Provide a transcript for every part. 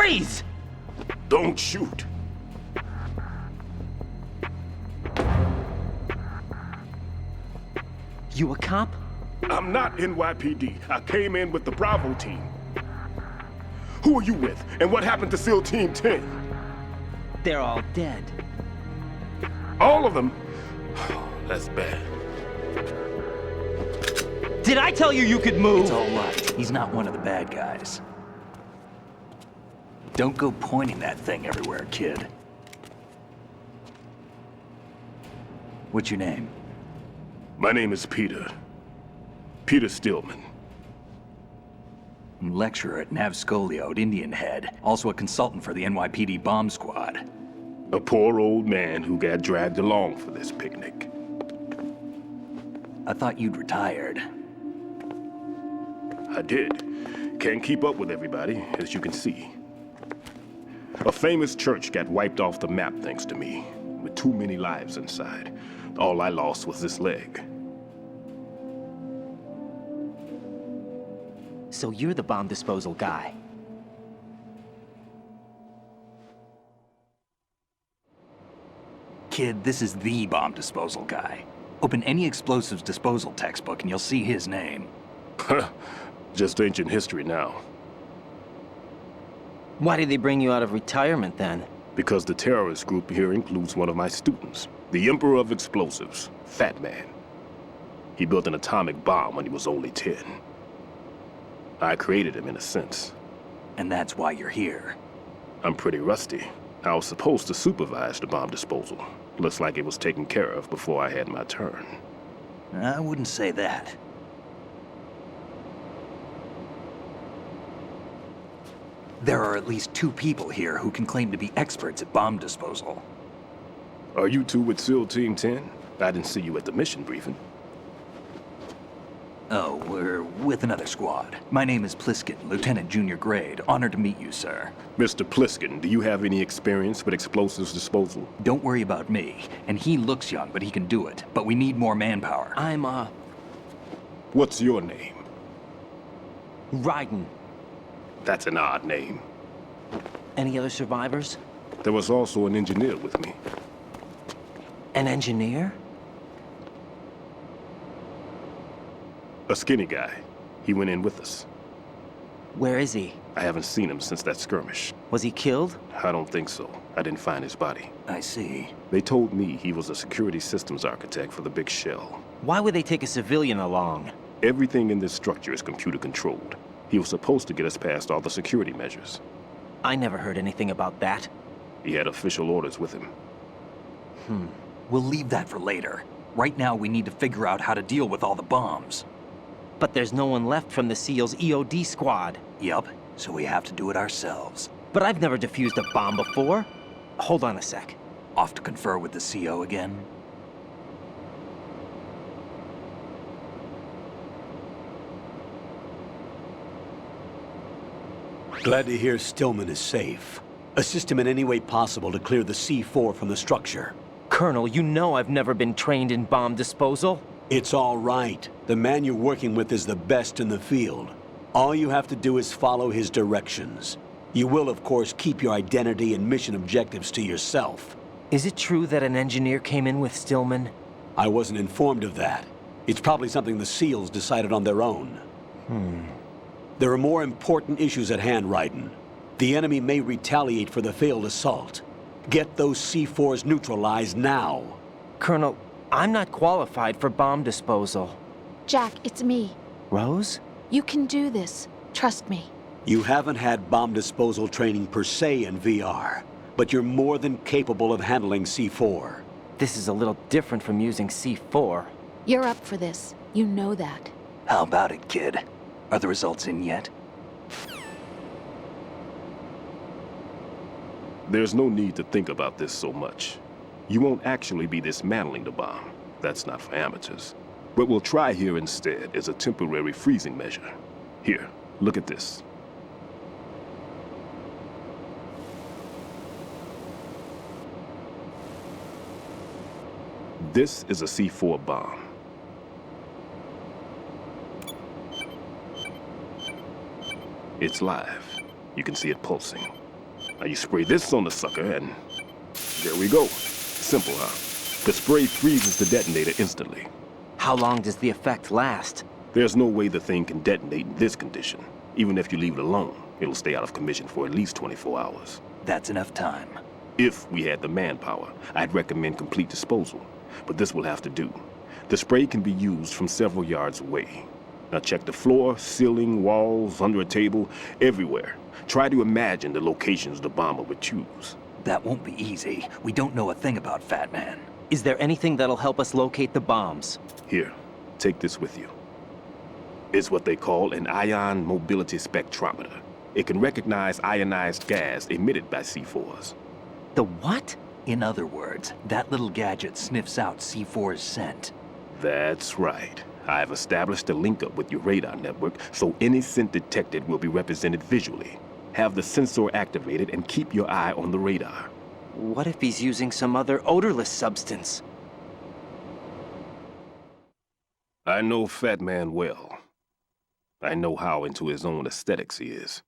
Freeze! Don't shoot. You a cop? I'm not NYPD. I came in with the Bravo team. Who are you with? And what happened to SEAL Team 10? They're all dead. All of them? That's bad. Did I tell you you could move? It's all right. He's not one of the bad guys. Don't go pointing that thing everywhere, kid. What's your name? My name is Peter. Peter Stillman. Lecturer at Navscolio at Indian Head. Also a consultant for the NYPD bomb squad. A poor old man who got dragged along for this picnic. I thought you'd retired. I did. Can't keep up with everybody, as you can see. A famous church got wiped off the map thanks to me, with too many lives inside. All I lost was this leg. So you're the bomb disposal guy. Kid, this is the bomb disposal guy. Open any explosives disposal textbook and you'll see his name. Just ancient history now. Why did they bring you out of retirement then? Because the terrorist group here includes one of my students, the Emperor of Explosives, Fat Man. He built an atomic bomb when he was only 10. I created him in a sense. And that's why you're here. I'm pretty rusty. I was supposed to supervise the bomb disposal. Looks like it was taken care of before I had my turn. I wouldn't say that. There are at least 2 people here who can claim to be experts at bomb disposal. Are you two with SEAL Team 10? I didn't see you at the mission briefing. Oh, we're with another squad. My name is Pliskin, Lieutenant Junior Grade. Honored to meet you, sir. Mr. Pliskin, do you have any experience with explosives disposal? Don't worry about me. And he looks young, but he can do it. But we need more manpower. I'm, What's your name? Raiden. That's an odd name. Any other survivors? There was also an engineer with me. An engineer? A skinny guy. He went in with us. Where is he? I haven't seen him since that skirmish. Was he killed? I don't think so. I didn't find his body. I see. They told me he was a security systems architect for the big shell. Why would they take a civilian along? Everything in this structure is computer controlled. He was supposed to get us past all the security measures. I never heard anything about that. He had official orders with him. We'll leave that for later. Right now, we need to figure out how to deal with all the bombs. But there's no one left from the SEAL's EOD squad. Yup, so we have to do it ourselves. But I've never defused a bomb before. Hold on a sec. Off to confer with the CO again? Glad to hear Stillman is safe. Assist him in any way possible to clear the C4 from the structure. Colonel, you know I've never been trained in bomb disposal. It's all right. The man you're working with is the best in the field. All you have to do is follow his directions. You will, of course, keep your identity and mission objectives to yourself. Is it true that an engineer came in with Stillman? I wasn't informed of that. It's probably something the SEALs decided on their own. There are more important issues at hand, Raiden. The enemy may retaliate for the failed assault. Get those C4s neutralized now. Colonel, I'm not qualified for bomb disposal. Jack, it's me. Rose? You can do this. Trust me. You haven't had bomb disposal training per se in VR, but you're more than capable of handling C4. This is a little different from using C4. You're up for this. You know that. How about it, kid? Are the results in yet? There's no need to think about this so much. You won't actually be dismantling the bomb. That's not for amateurs. What we'll try here instead is a temporary freezing measure. Here, look at this. This is a C4 bomb. It's live. You can see it pulsing. Now you spray this on the sucker and there we go. Simple, huh? The spray freezes the detonator instantly. How long does the effect last? There's no way the thing can detonate in this condition. Even if you leave it alone, it'll stay out of commission for at least 24 hours. That's enough time. If we had the manpower, I'd recommend complete disposal. But this will have to do. The spray can be used from several yards away. Now check the floor, ceiling, walls, under a table, everywhere. Try to imagine the locations the bomber would choose. That won't be easy. We don't know a thing about Fat Man. Is there anything that'll help us locate the bombs? Here, take this with you. It's what they call an ion mobility spectrometer. It can recognize ionized gas emitted by C4s. The what? In other words, that little gadget sniffs out C4's scent. That's right. I've established a link up with your radar network, so any scent detected will be represented visually. Have the sensor activated and keep your eye on the radar. What if he's using some other odorless substance? I know Fat Man well. I know how into his own aesthetics he is.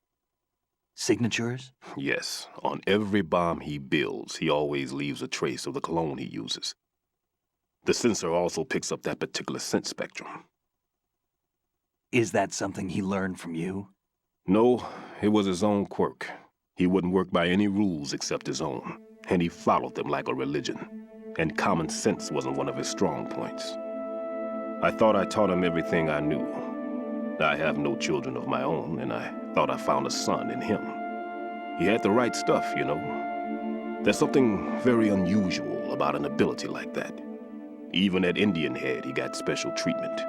Signatures? Yes, on every bomb he builds, he always leaves a trace of the cologne he uses. The sensor also picks up that particular scent spectrum. Is that something he learned from you? No, it was his own quirk. He wouldn't work by any rules except his own, and he followed them like a religion. And common sense wasn't one of his strong points. I thought I taught him everything I knew. I have no children of my own, and I thought I found a son in him. He had the right stuff, you know. There's something very unusual about an ability like that. Even at Indian Head, he got special treatment.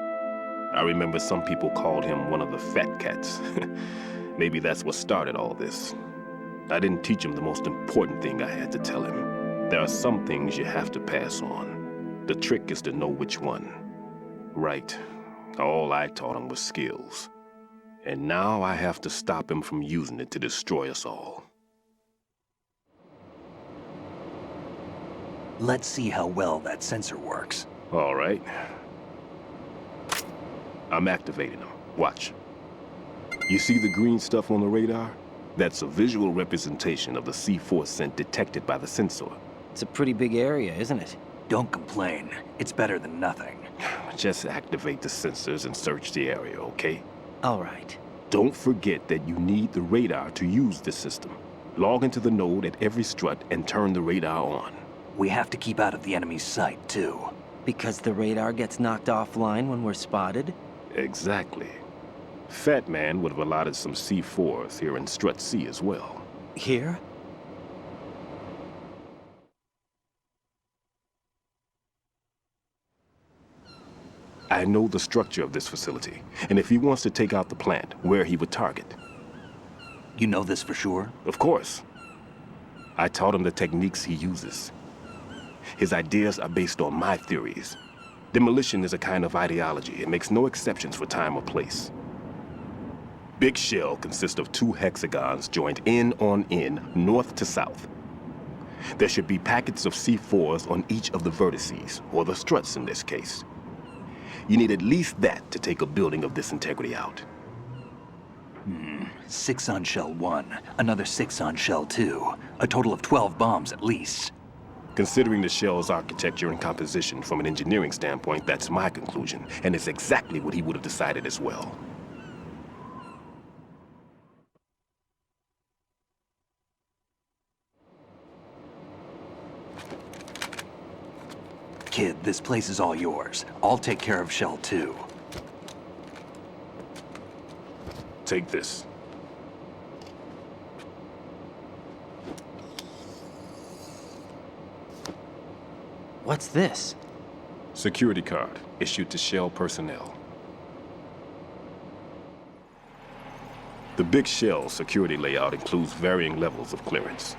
I remember some people called him one of the fat cats. Maybe that's what started all this. I didn't teach him the most important thing I had to tell him. There are some things you have to pass on. The trick is to know which one. Right. All I taught him was skills. And now I have to stop him from using it to destroy us all. Let's see how well that sensor works. All right. I'm activating them. Watch. You see the green stuff on the radar? That's a visual representation of the C4 scent detected by the sensor. It's a pretty big area, isn't it? Don't complain. It's better than nothing. Just activate the sensors and search the area, okay? All right. Don't forget that you need the radar to use this system. Log into the node at every strut and turn the radar on. We have to keep out of the enemy's sight, too. Because the radar gets knocked offline when we're spotted? Exactly. Fat Man would have allotted some C4s here in Strut C as well. Here? I know the structure of this facility, and if he wants to take out the plant, where he would target. You know this for sure? Of course. I taught him the techniques he uses. His ideas are based on my theories. Demolition is a kind of ideology. It makes no exceptions for time or place. Big Shell consists of 2 hexagons joined end on end, north to south. There should be packets of C4s on each of the vertices, or the struts in this case. You need at least that to take a building of this integrity out. 6 on Shell 1, another 6 on Shell 2. A total of 12 bombs at least. Considering the shell's architecture and composition from an engineering standpoint, that's my conclusion, and it's exactly what he would have decided as well. Kid, this place is all yours. I'll take care of Shell 2. Take this. What's this? Security card, issued to Shell personnel. The Big Shell security layout includes varying levels of clearance.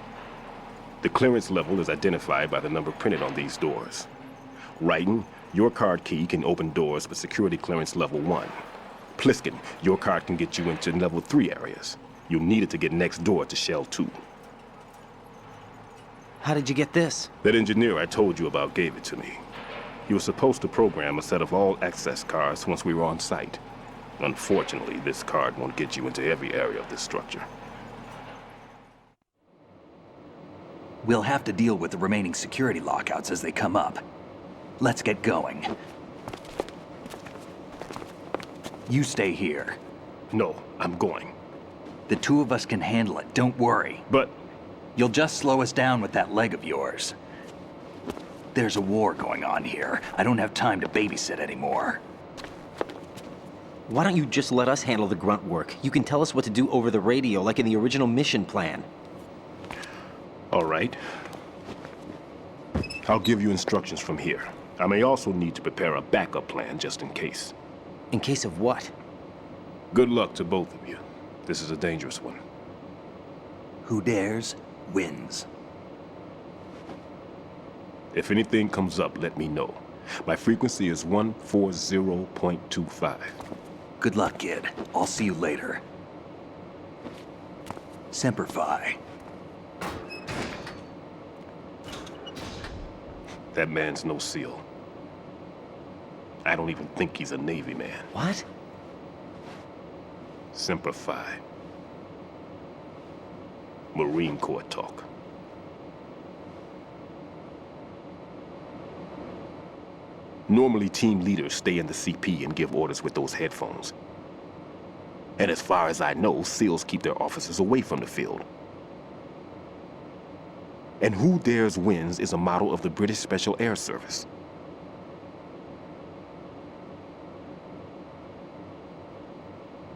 The clearance level is identified by the number printed on these doors. Raiden, your card key can open doors with security clearance level 1. Pliskin, your card can get you into level 3 areas. You'll need it to get next door to Shell 2. How did you get this? That engineer I told you about gave it to me. He was supposed to program a set of all access cards once we were on site. Unfortunately, this card won't get you into every area of this structure. We'll have to deal with the remaining security lockouts as they come up. Let's get going. You stay here. No, I'm going. The two of us can handle it, don't worry. But You'll just slow us down with that leg of yours. There's a war going on here. I don't have time to babysit anymore. Why don't you just let us handle the grunt work? You can tell us what to do over the radio, like in the original mission plan. all right. I'll give you instructions from here. I may also need to prepare a backup plan just in case. In case of what? Good luck to both of you. This is a dangerous one. Who dares, wins. If anything comes up, let me know. My frequency is 140.25. Good luck, kid. I'll see you later. Semper Fi. That man's no SEAL. I don't even think he's a Navy man. What? Semper Fi. Marine Corps talk. Normally, team leaders stay in the CP and give orders with those headphones. And as far as I know, SEALs keep their officers away from the field. And Who Dares Wins is a model of the British Special Air Service.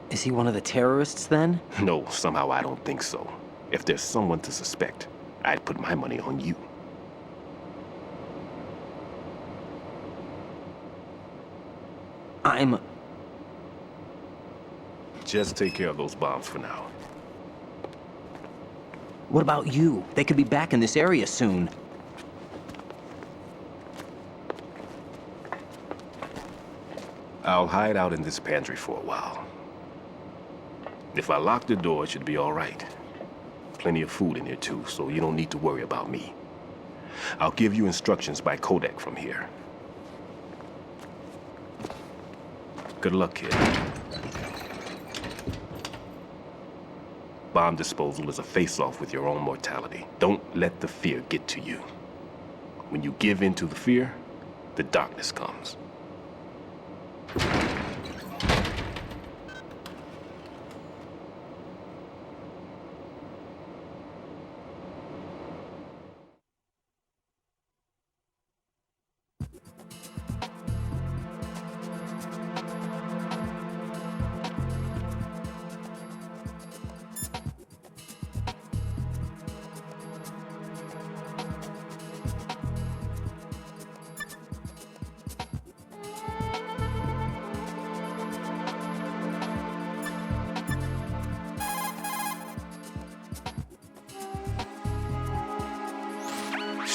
Is he one of the terrorists then? No, somehow I don't think so. If there's someone to suspect, I'd put my money on you. Just take care of those bombs for now. What about you? They could be back in this area soon. I'll hide out in this pantry for a while. If I lock the door, it should be all right. Plenty of food in here too, so you don't need to worry about me. I'll give you instructions by codec from here. Good luck, kid. Bomb disposal is a face-off with your own mortality. Don't let the fear get to you. When you give in to the fear, the darkness comes.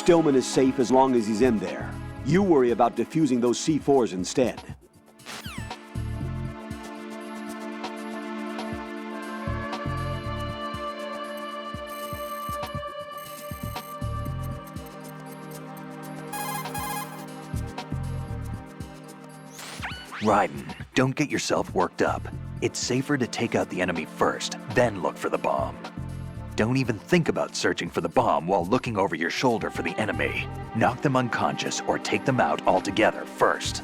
Stillman is safe as long as he's in there. You worry about defusing those C4s instead. Raiden, don't get yourself worked up. It's safer to take out the enemy first, then look for the bomb. Don't even think about searching for the bomb while looking over your shoulder for the enemy. Knock them unconscious or take them out altogether first.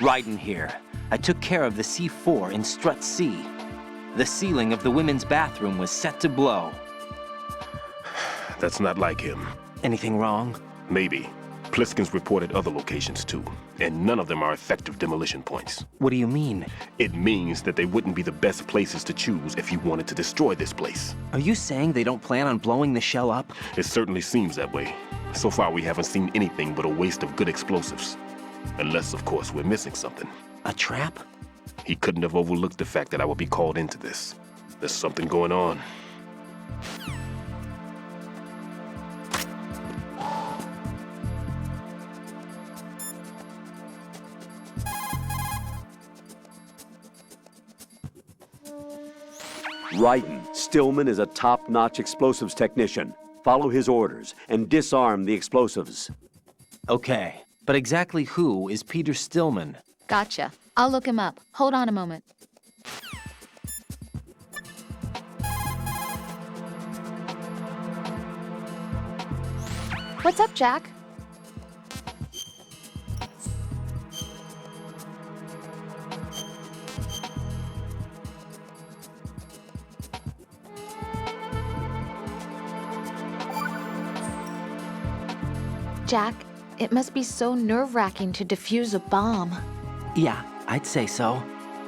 Raiden here. I took care of the C4 in Strut C. The ceiling of the women's bathroom was set to blow. That's not like him. Anything wrong? Maybe. Pliskin's reported other locations too, and none of them are effective demolition points. What do you mean? It means that they wouldn't be the best places to choose if you wanted to destroy this place. Are you saying they don't plan on blowing the shell up? It certainly seems that way. So far, we haven't seen anything but a waste of good explosives. Unless, of course, we're missing something. A trap? He couldn't have overlooked the fact that I would be called into this. There's something going on. Raiden, Stillman is a top-notch explosives technician. Follow his orders and disarm the explosives. Okay, but exactly who is Peter Stillman? Gotcha. I'll look him up. Hold on a moment. What's up, Jack? Jack, it must be so nerve-wracking to defuse a bomb. Yeah, I'd say so.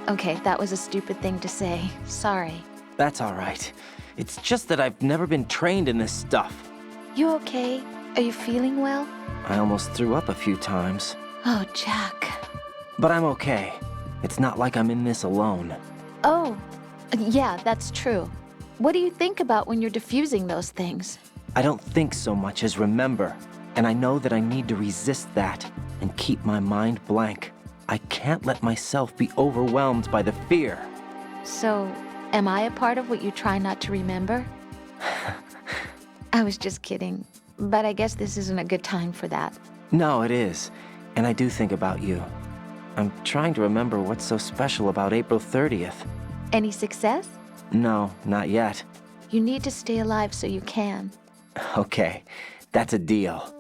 Okay, that was a stupid thing to say. Sorry. That's all right. It's just that I've never been trained in this stuff. You okay? Are you feeling well? I almost threw up a few times. Oh, Jack. But I'm okay. It's not like I'm in this alone. Oh, yeah, that's true. What do you think about when you're defusing those things? I don't think so much as remember. And I know that I need to resist that and keep my mind blank. I can't let myself be overwhelmed by the fear. So, am I a part of what you try not to remember? I was just kidding, but I guess this isn't a good time for that. No, it is. And I do think about you. I'm trying to remember what's so special about April 30th. Any success? No, not yet. You need to stay alive so you can. Okay, that's a deal.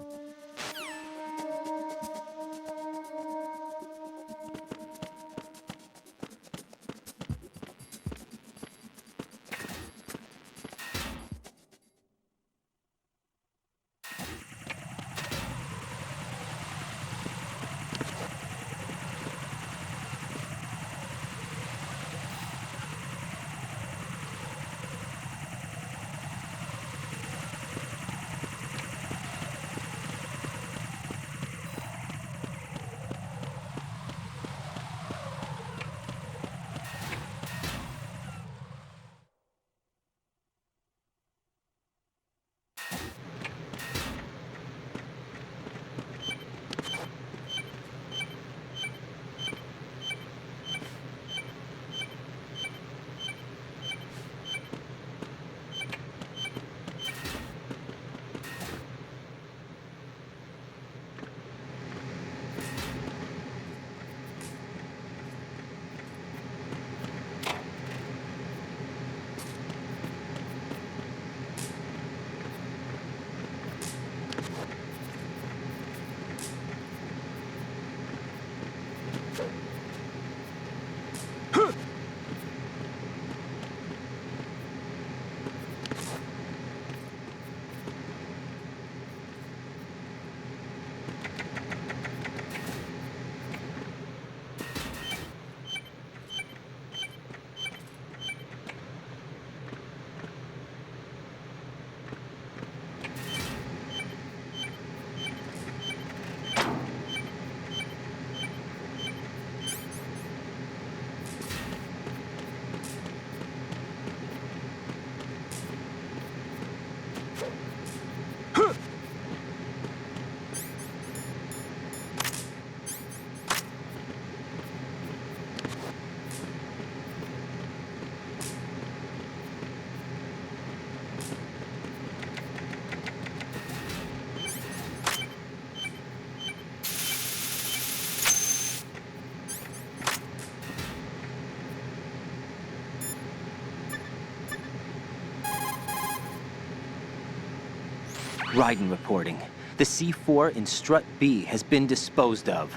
Raiden reporting. The C4 in Strut B has been disposed of.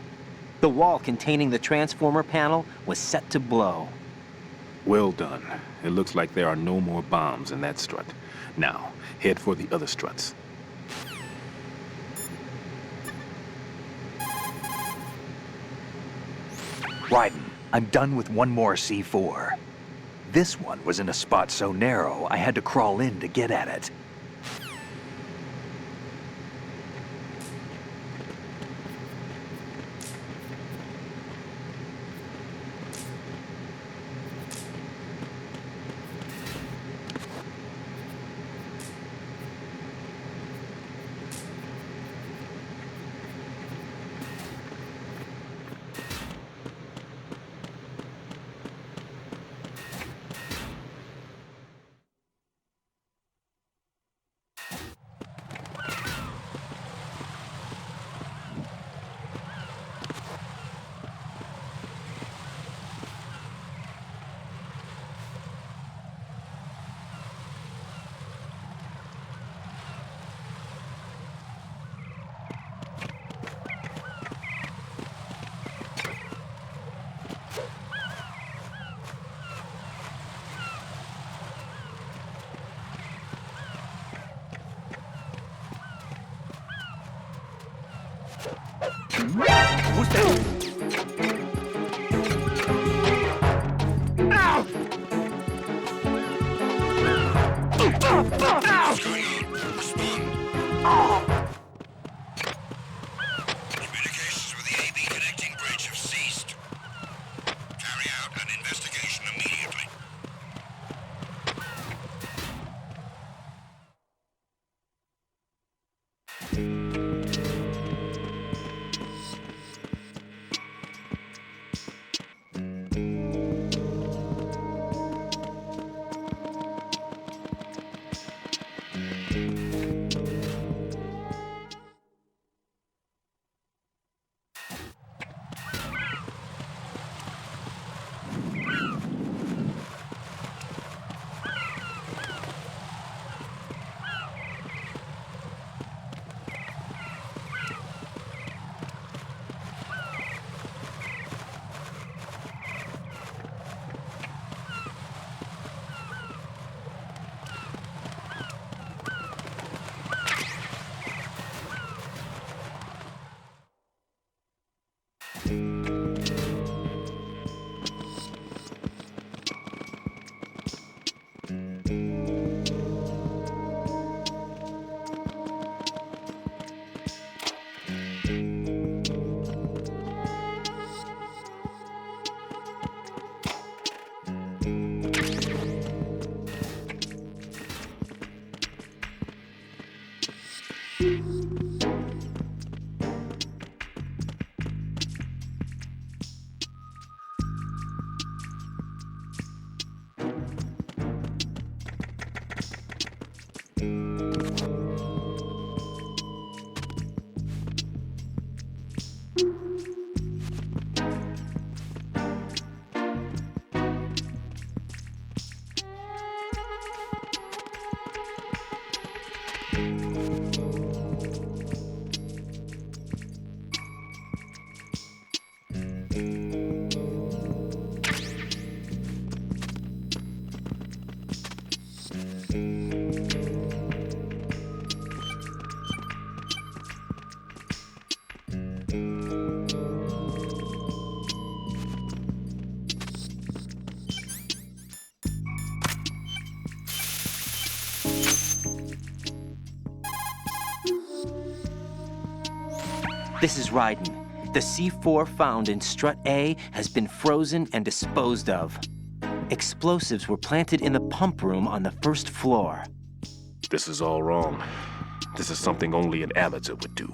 The wall containing the transformer panel was set to blow. Well done. It looks like there are no more bombs in that strut. Now, head for the other struts. Raiden, I'm done with one more C4. This one was in a spot so narrow, I had to crawl in to get at it. Who's that? Communications with the AB connecting bridge have ceased. Carry out an investigation immediately. This is Raiden. The C4 found in Strut A has been frozen and disposed of. Explosives were planted in the pump room on the first floor. This is all wrong. This is something only an amateur would do.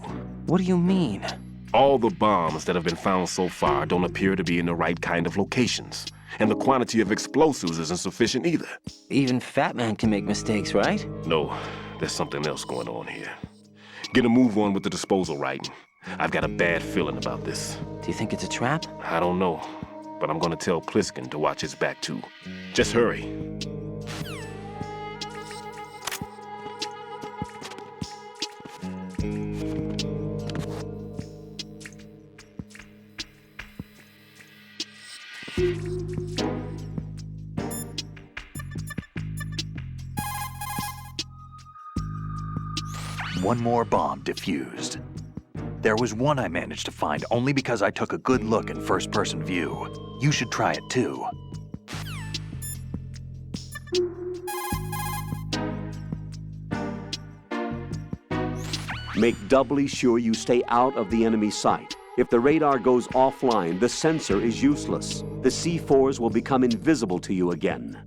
What do you mean? All the bombs that have been found so far don't appear to be in the right kind of locations. And the quantity of explosives isn't sufficient either. Even Fat Man can make mistakes, right? No, there's something else going on here. Get a move on with the disposal, Raiden. I've got a bad feeling about this. Do you think it's a trap? I don't know, but I'm gonna tell Pliskin to watch his back too. Just hurry. One more bomb defused. There was one I managed to find only because I took a good look in first-person view. You should try it too. Make doubly sure you stay out of the enemy sight. If the radar goes offline, the sensor is useless. The C4s will become invisible to you again.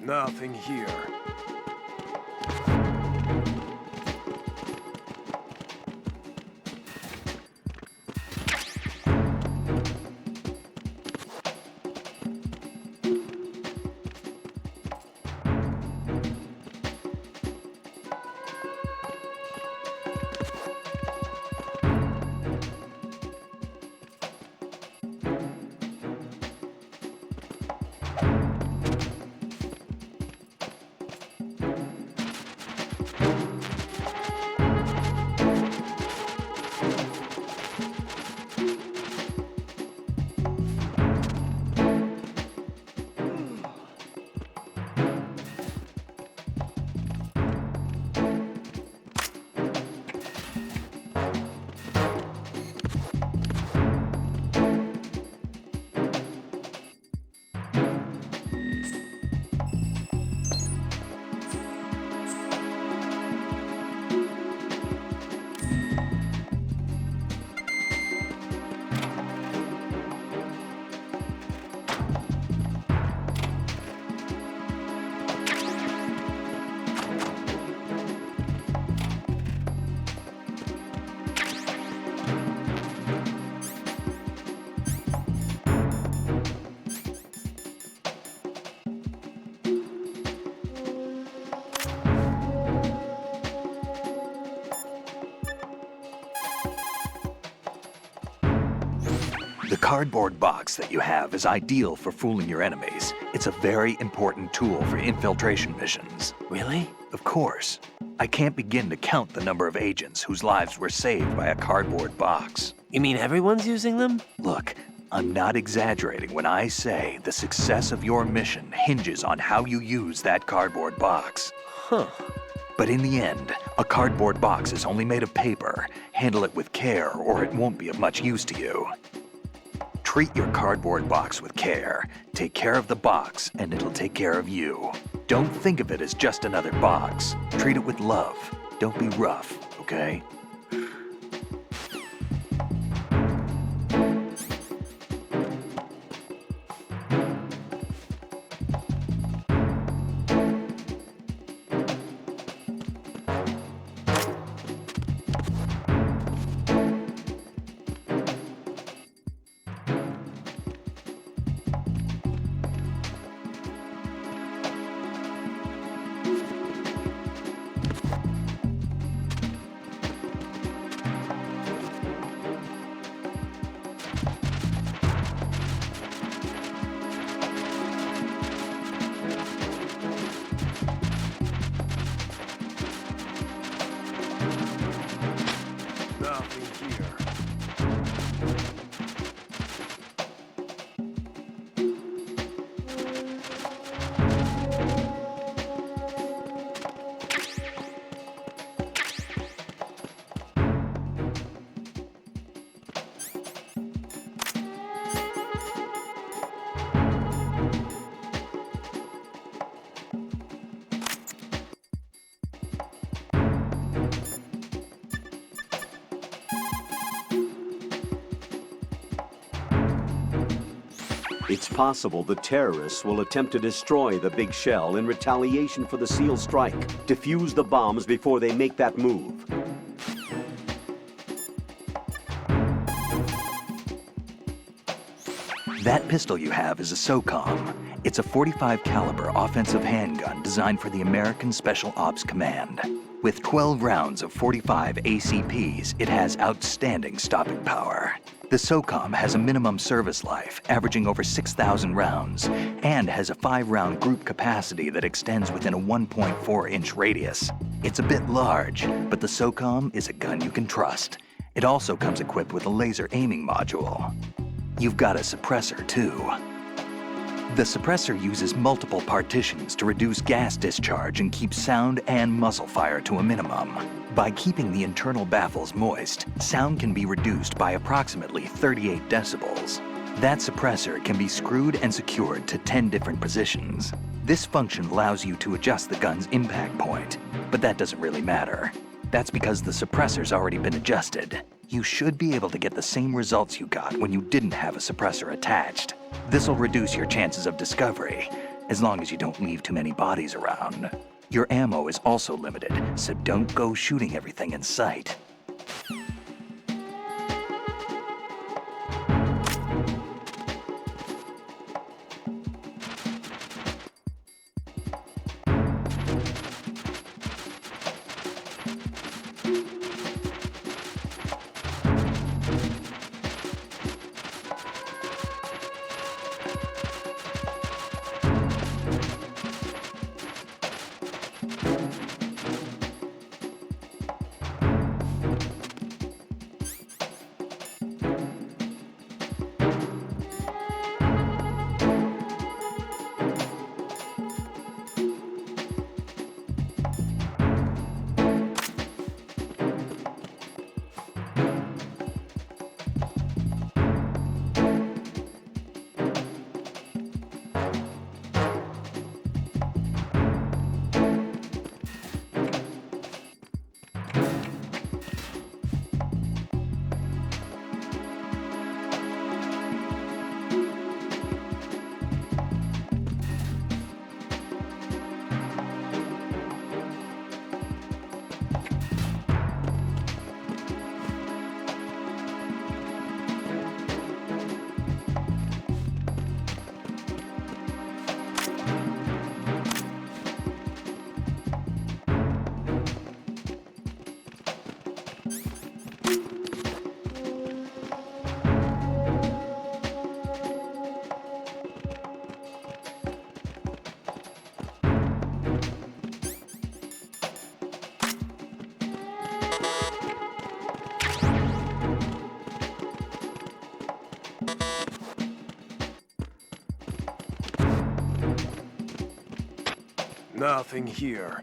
Nothing here. The cardboard box that you have is ideal for fooling your enemies. It's a very important tool for infiltration missions. Really? Of course. I can't begin to count the number of agents whose lives were saved by a cardboard box. You mean everyone's using them? Look, I'm not exaggerating when I say the success of your mission hinges on how you use that cardboard box. Huh. But in the end, a cardboard box is only made of paper. Handle it with care or it won't be of much use to you. Treat your cardboard box with care. Take care of the box, and it'll take care of you. Don't think of it as just another box. Treat it with love. Don't be rough, okay? Nothing here. It's possible the terrorists will attempt to destroy the big shell in retaliation for the SEAL strike. Defuse the bombs before they make that move. That pistol you have is a SOCOM. It's a .45 caliber offensive handgun designed for the American Special Ops Command. With 12 rounds of .45 ACPs, it has outstanding stopping power. The SOCOM has a minimum service life, averaging over 6,000 rounds, and has a 5-round group capacity that extends within a 1.4-inch radius. It's a bit large, but the SOCOM is a gun you can trust. It also comes equipped with a laser aiming module. You've got a suppressor, too. The suppressor uses multiple partitions to reduce gas discharge and keep sound and muzzle fire to a minimum. By keeping the internal baffles moist, sound can be reduced by approximately 38 decibels. That suppressor can be screwed and secured to 10 different positions. This function allows you to adjust the gun's impact point, but that doesn't really matter. That's because the suppressor's already been adjusted. You should be able to get the same results you got when you didn't have a suppressor attached. This'll reduce your chances of discovery, as long as you don't leave too many bodies around. Your ammo is also limited, so don't go shooting everything in sight. Nothing here.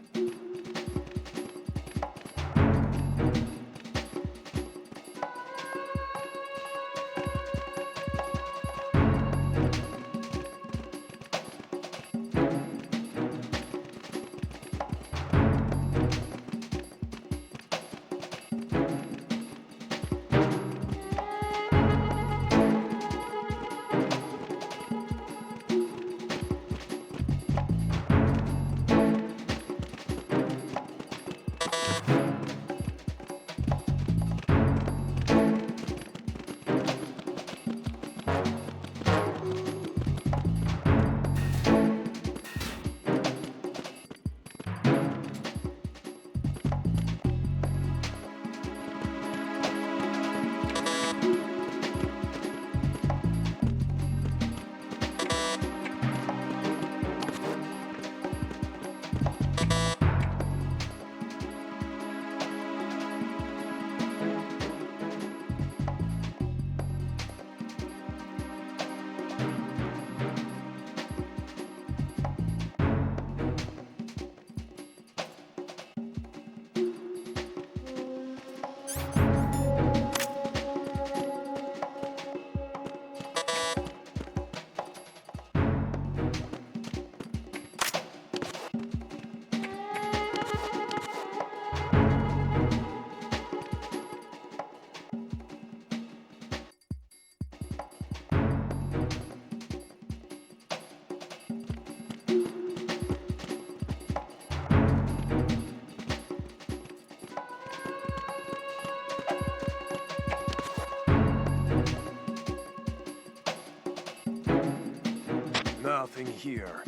Nothing here.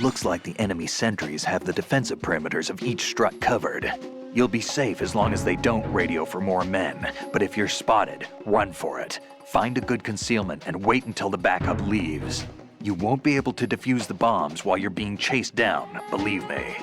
Looks like the enemy sentries have the defensive perimeters of each strut covered. You'll be safe as long as they don't radio for more men, but if you're spotted, run for it. Find a good concealment and wait until the backup leaves. You won't be able to defuse the bombs while you're being chased down, believe me.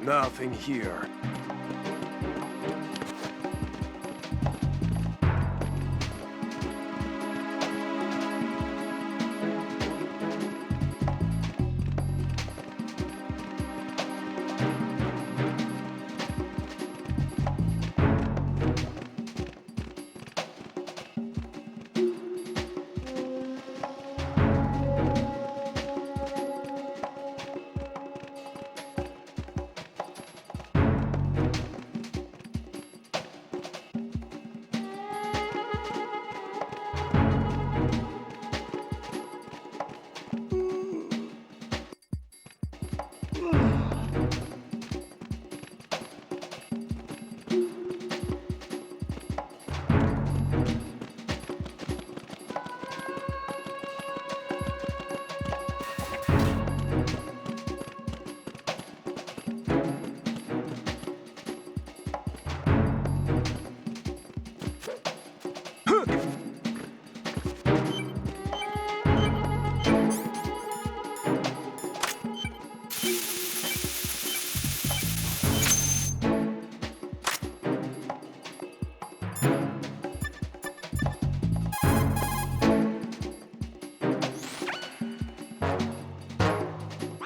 Nothing here.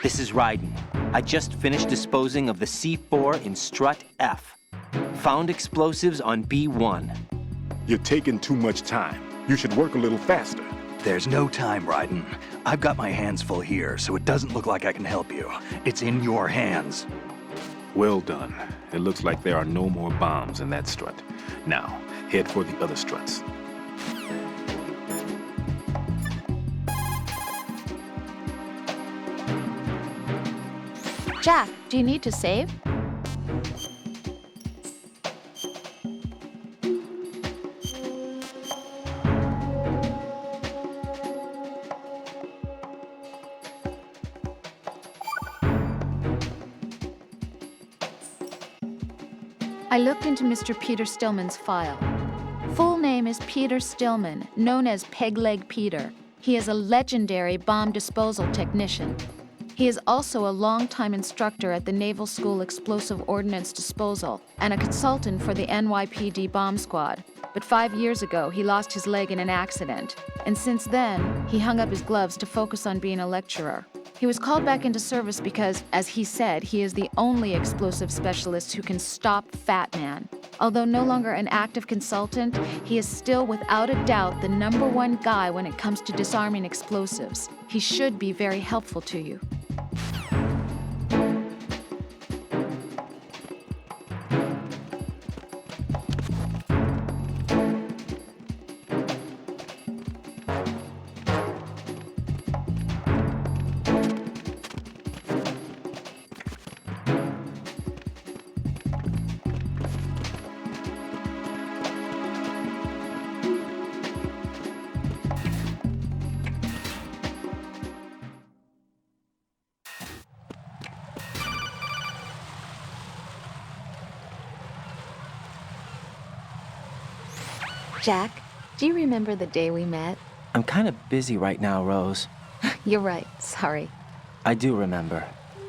This is Raiden. I just finished disposing of the C4 in Strut F. Found explosives on B1. You're taking too much time. You should work a little faster. There's no time, Raiden. I've got my hands full here, so it doesn't look like I can help you. It's in your hands. Well done. It looks like there are no more bombs in that strut. Now, head for the other struts. Jack, do you need to save? I looked into Mr. Peter Stillman's file. Full name is Peter Stillman, known as Peg Leg Peter. He is a legendary bomb disposal technician. He is also a longtime instructor at the Naval School Explosive Ordnance Disposal and a consultant for the NYPD Bomb Squad. But 5 years ago, he lost his leg in an accident. And since then, he hung up his gloves to focus on being a lecturer. He was called back into service because, as he said, he is the only explosive specialist who can stop Fat Man. Although no longer an active consultant, he is still without a doubt the #1 guy when it comes to disarming explosives. He should be very helpful to you. Jack, do you remember the day we met? I'm kind of busy right now, Rose. You're right, sorry. I do remember.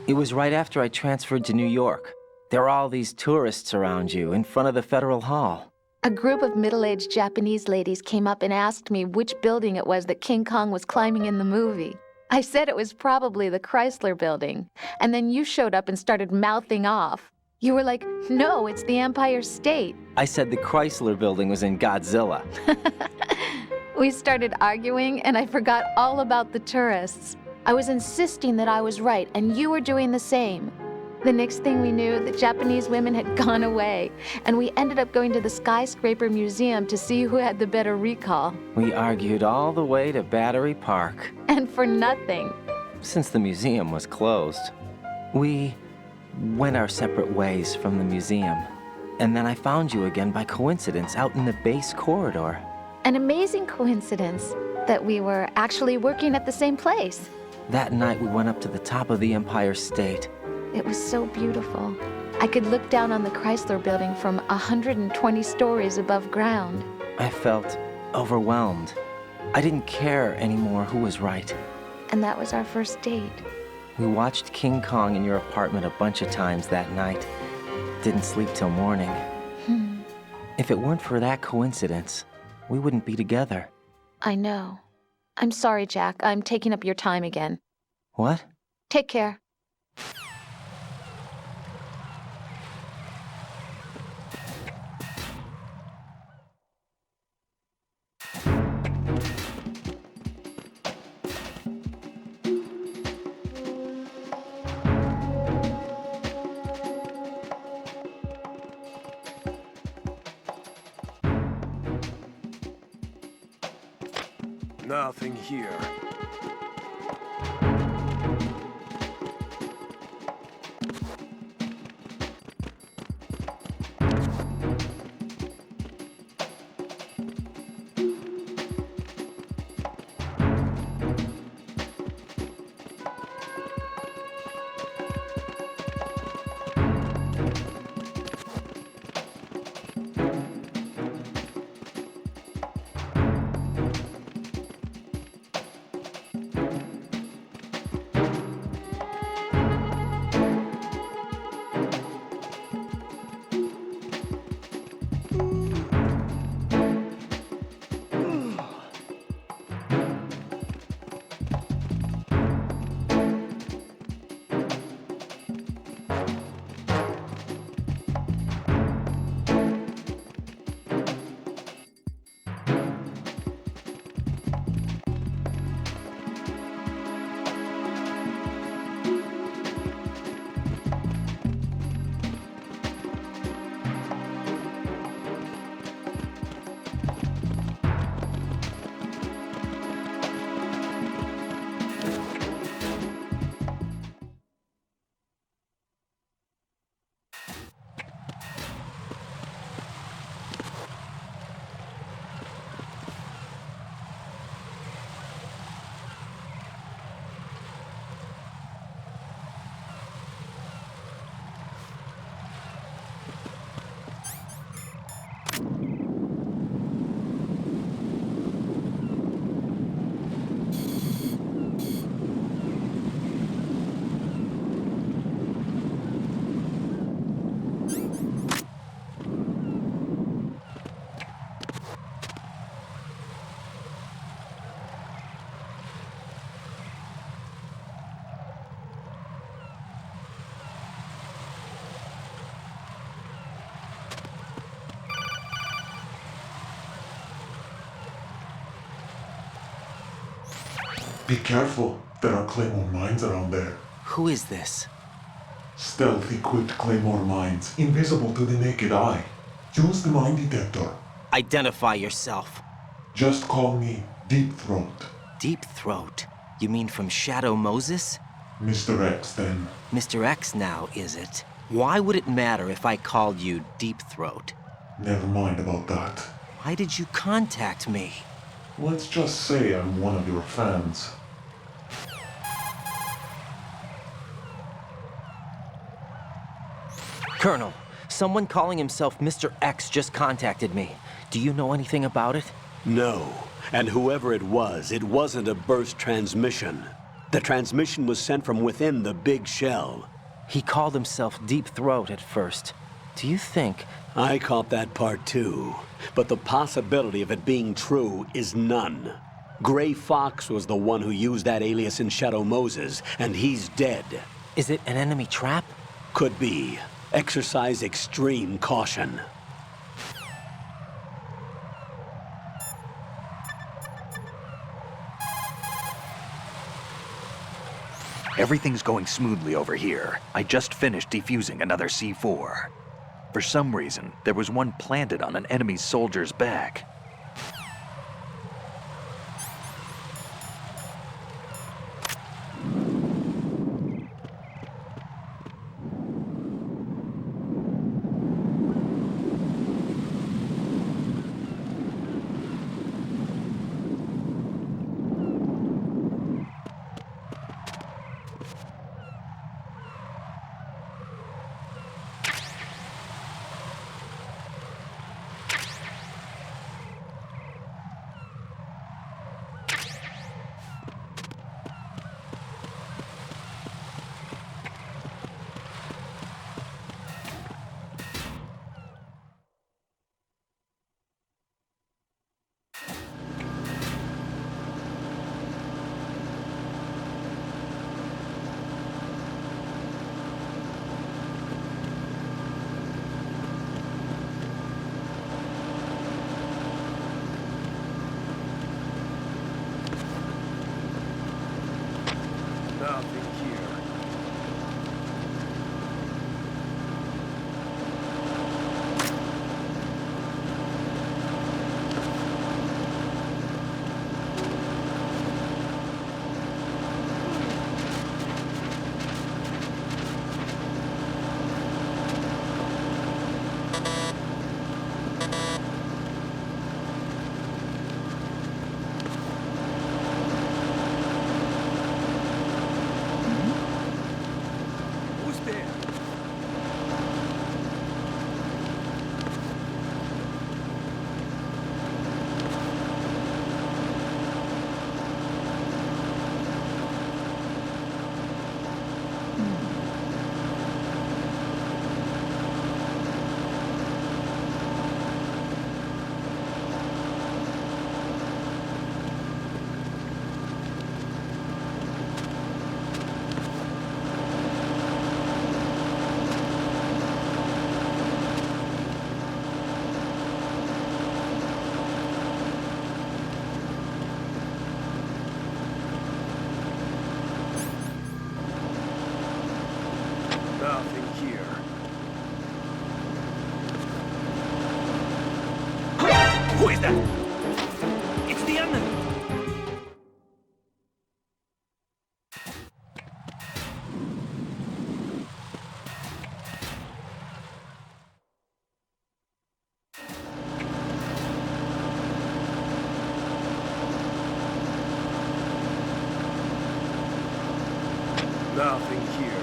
It was right after I transferred to New York. There were all these tourists around you in front of the Federal Hall. A group of middle-aged Japanese ladies came up and asked me which building it was that King Kong was climbing in the movie. I said it was probably the Chrysler Building, and then you showed up and started mouthing off. You were like, no, it's the Empire State. I said the Chrysler Building was in Godzilla. We started arguing, and I forgot all about the tourists. I was insisting that I was right, and you were doing the same. The next thing we knew, the Japanese women had gone away, and we ended up going to the Skyscraper Museum to see who had the better recall. We argued all the way to Battery Park. And for nothing. Since the museum was closed, we went our separate ways from the museum. And then I found you again by coincidence out in the base corridor. An amazing coincidence that we were actually working at the same place. That night we went up to the top of the Empire State. It was so beautiful. I could look down on the Chrysler Building from 120 stories above ground. I felt overwhelmed. I didn't care anymore who was right. And that was our first date. We watched King Kong in your apartment a bunch of times that night. Didn't sleep till morning. If it weren't for that coincidence, we wouldn't be together. I know. I'm sorry, Jack. I'm taking up your time again. What? Take care. Nothing here. Be careful. There are Claymore mines around there. Who is this? Stealth-equipped Claymore mines, invisible to the naked eye. Use the mine detector. Identify yourself. Just call me Deep Throat. Deep Throat? You mean from Shadow Moses? Mr. X, then. Mr. X now, is it? Why would it matter if I called you Deep Throat? Never mind about that. Why did you contact me? Let's just say I'm one of your fans. Colonel, someone calling himself Mr. X just contacted me. Do you know anything about it? No. And whoever it wasn't a burst transmission. The transmission was sent from within the big shell. He called himself Deep Throat at first. Do you think... I caught that part too. But the possibility of it being true is none. Gray Fox was the one who used that alias in Shadow Moses, and he's dead. Is it an enemy trap? Could be. Exercise extreme caution. Everything's going smoothly over here. I just finished defusing another C4. For some reason, there was one planted on an enemy soldier's back. Who is that? It's the enemy! Nothing here.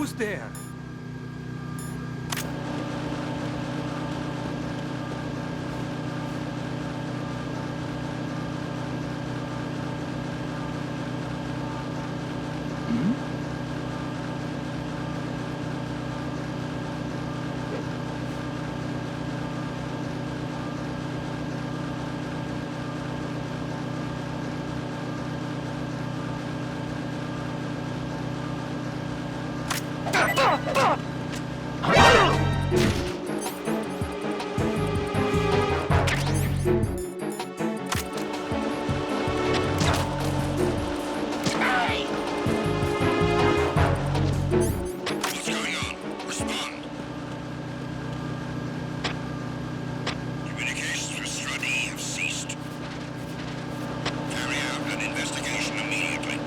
Who's there? What's going on? Respond. Communications with Strut E have ceased. Carry out an investigation immediately.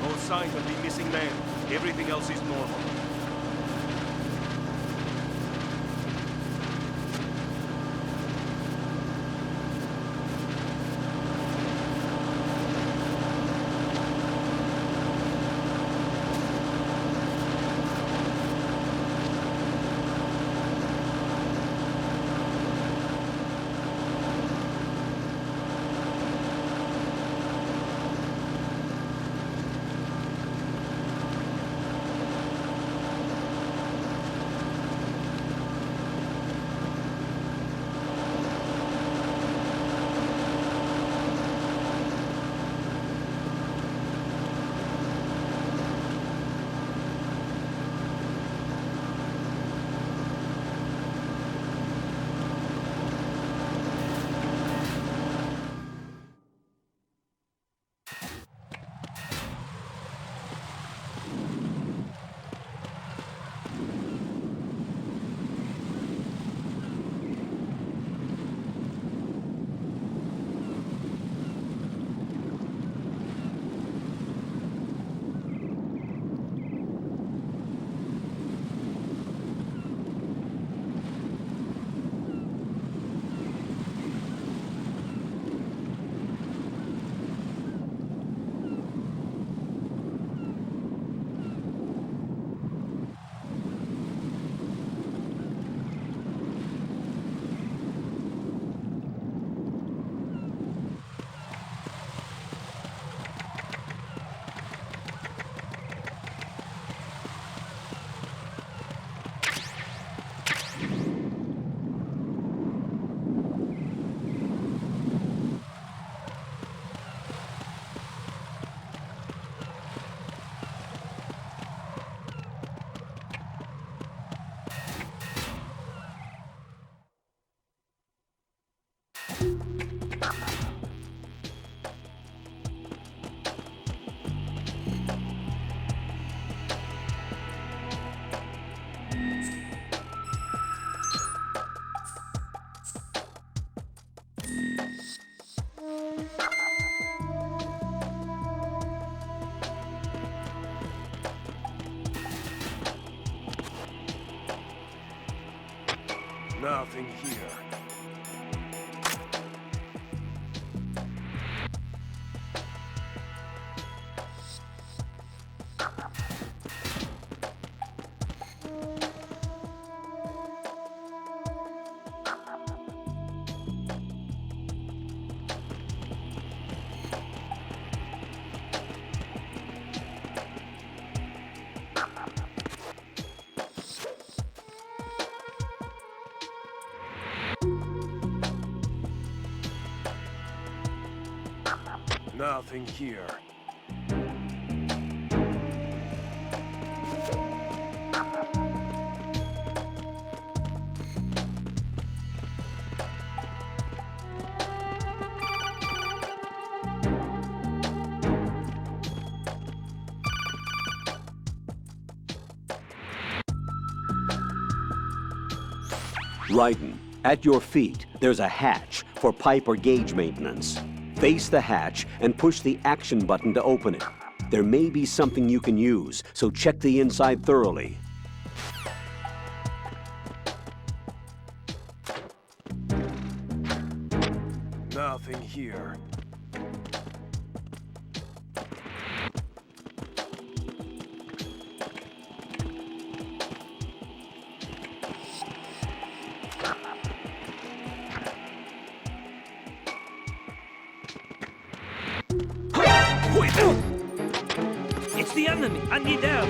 No sign of the missing man. Everything else is normal. Nothing here. Nothing here. Raiden, at your feet, there's a hatch for pipe or gauge maintenance. Face the hatch and push the action button to open it. There may be something you can use, so check the inside thoroughly. Nothing here. It's the enemy! I need help!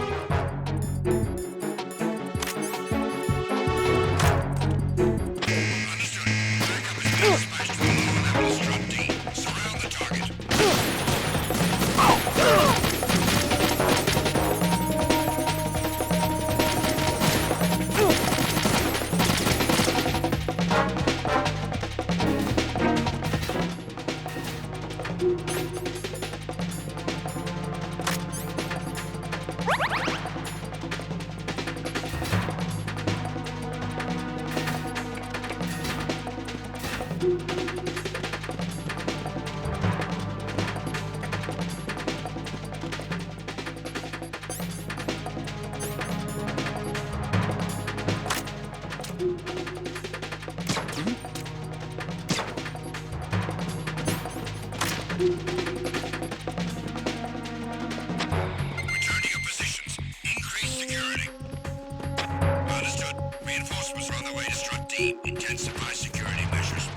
Return to your positions. Increase security. Understood. Reinforcements are on their way to Strut D. Intensify security measures.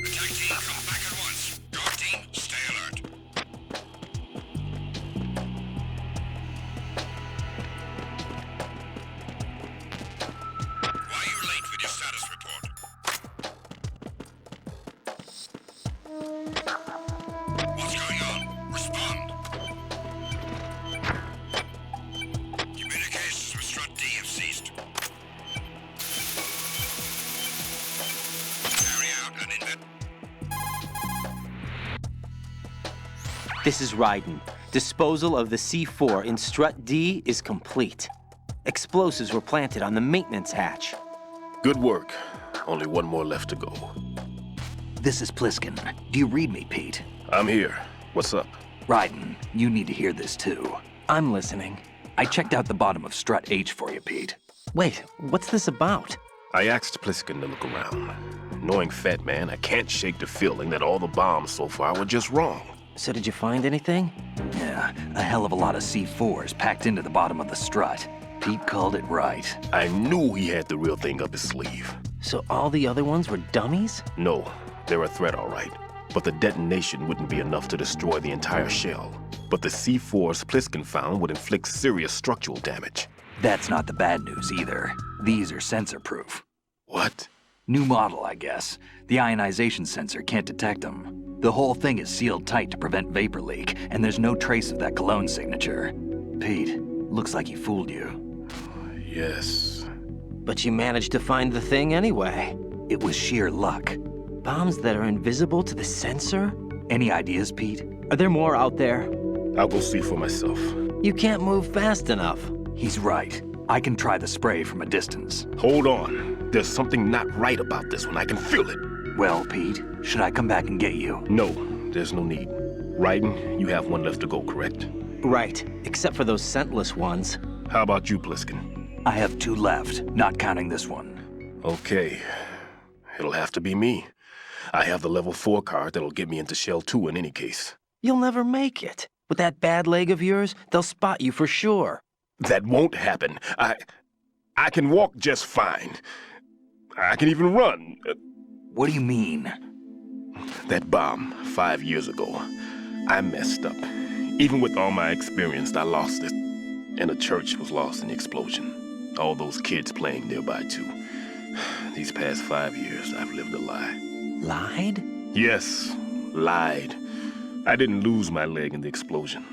Attack team, come back at once. Guard team, stay alert. Why are you late with your status report? What's going on? Respond. Communications with Strut D have ceased. Carry out an This is Raiden. Disposal of the C4 in Strut D is complete. Explosives were planted on the maintenance hatch. Good work. Only one more left to go. This is Pliskin. Do you read me, Pete? I'm here. What's up? Raiden, you need to hear this too. I'm listening. I checked out the bottom of Strut H for you, Pete. Wait, what's this about? I asked Pliskin to look around. Knowing Fat Man, I can't shake the feeling that all the bombs so far were just wrong. So did you find anything? Yeah, a hell of a lot of C4s packed into the bottom of the strut. Pete called it right. I knew he had the real thing up his sleeve. So all the other ones were dummies? No, they're a threat, all right. But the detonation wouldn't be enough to destroy the entire shell. But the C4s Pliskin found would inflict serious structural damage. That's not the bad news either. These are sensor-proof. What? New model, I guess. The ionization sensor can't detect them. The whole thing is sealed tight to prevent vapor leak, and there's no trace of that cologne signature. Pete, looks like he fooled you. Yes. But you managed to find the thing anyway. It was sheer luck. Bombs that are invisible to the sensor? Any ideas, Pete? Are there more out there? I'll go see for myself. You can't move fast enough. He's right. I can try the spray from a distance. Hold on. There's something not right about this one. I can feel it. Well, Pete, should I come back and get you? No, there's no need. Raiden, you have one left to go, correct? Right, except for those scentless ones. How about you, Pliskin? I have 2 left, not counting this one. Okay. It'll have to be me. I have the level 4 card that'll get me into Shell 2 in any case. You'll never make it. With that bad leg of yours, they'll spot you for sure. That won't happen. I can walk just fine. I can even run. What do you mean? That bomb, 5 years ago, I messed up. Even with all my experience, I lost it. And the church was lost in the explosion. All those kids playing nearby, too. These past 5 years, I've lived a lie. Lied? Yes, lied. I didn't lose my leg in the explosion.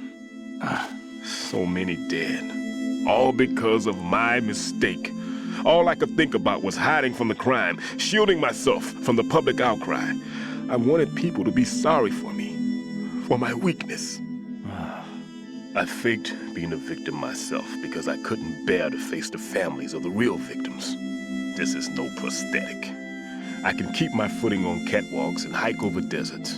So many dead. All because of my mistake. All I could think about was hiding from the crime, shielding myself from the public outcry. I wanted people to be sorry for me, for my weakness. I faked being a victim myself because I couldn't bear to face the families of the real victims. This is no prosthetic. I can keep my footing on catwalks and hike over deserts.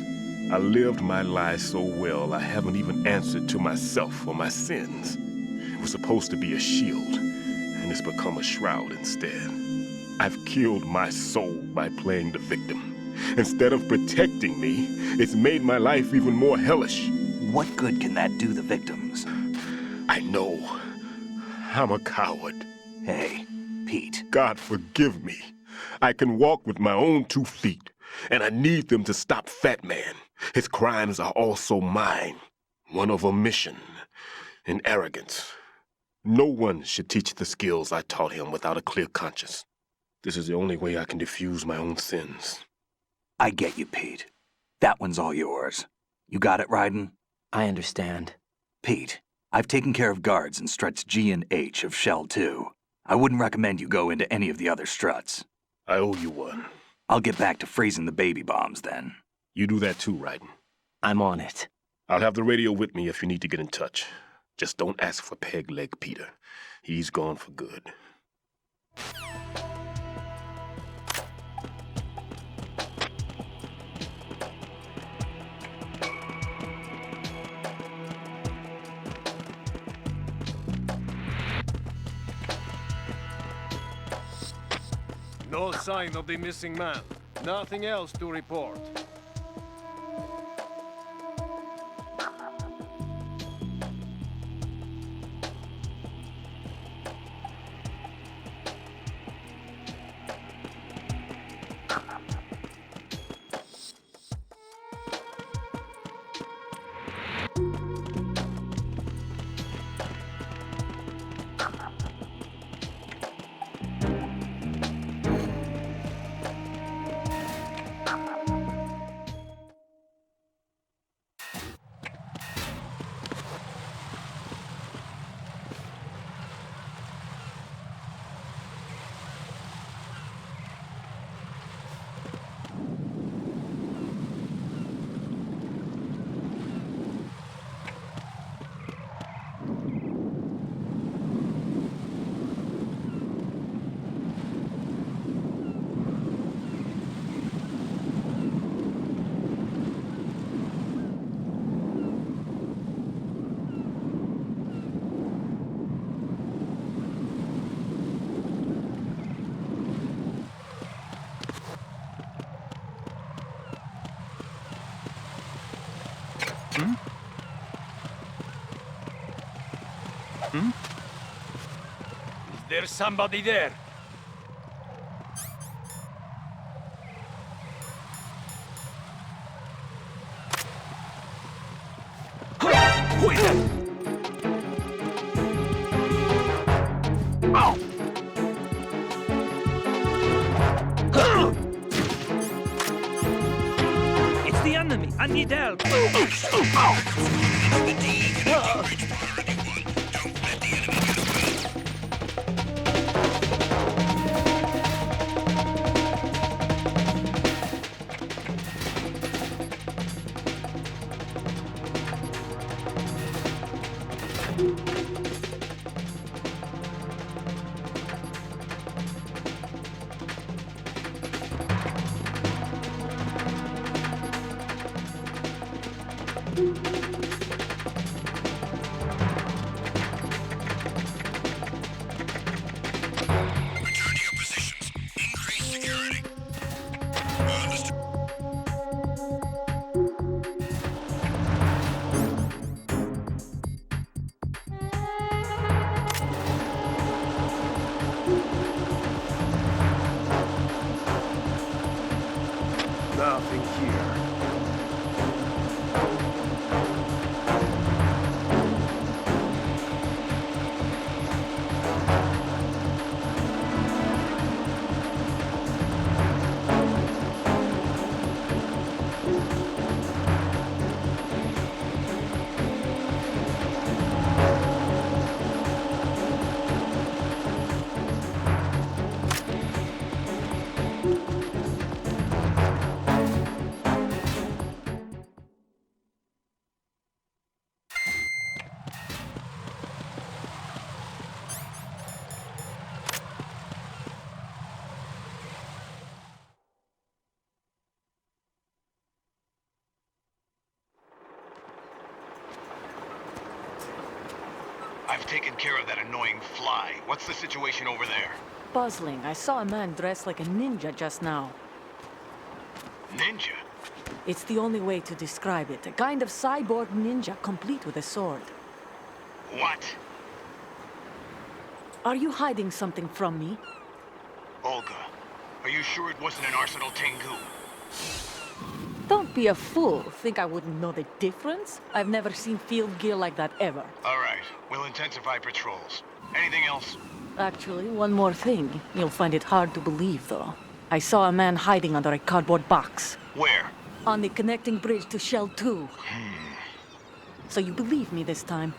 I lived my life so well I haven't even answered to myself for my sins. It was supposed to be a shield, and it's become a shroud instead. I've killed my soul by playing the victim. Instead of protecting me, it's made my life even more hellish. What good can that do the victims? I know. I'm a coward. Hey, Pete. God forgive me. I can walk with my own 2 feet, and I need them to stop Fat Man. His crimes are also mine. One of omission and arrogance. No one should teach the skills I taught him without a clear conscience. This is the only way I can diffuse my own sins. I get you, Pete. That one's all yours. You got it, Raiden? I understand. Pete, I've taken care of guards in struts G and H of Shell 2. I wouldn't recommend you go into any of the other struts. I owe you one. I'll get back to freezing the baby bombs then. You do that too, Raiden. I'm on it. I'll have the radio with me if you need to get in touch. Just don't ask for Peg Leg Peter. He's gone for good. No sign of the missing man. Nothing else to report. Is there somebody there? Who is that? Ow! It's the enemy. I need help. Return to your positions. Increase security. Understood. Nothing here. taken care of that annoying fly. What's the situation over there? Puzzling. I saw a man dressed like a ninja just now. Ninja? It's the only way to describe it. A kind of cyborg ninja, complete with a sword. What? Are you hiding something from me? Olga, are you sure it wasn't an Arsenal Tengu? Don't be a fool. Think I wouldn't know the difference? I've never seen field gear like that ever. All right, we'll intensify patrols. Anything else? Actually, one more thing. You'll find it hard to believe, though. I saw a man hiding under a cardboard box. Where? On the connecting bridge to Shell 2. So you believe me this time?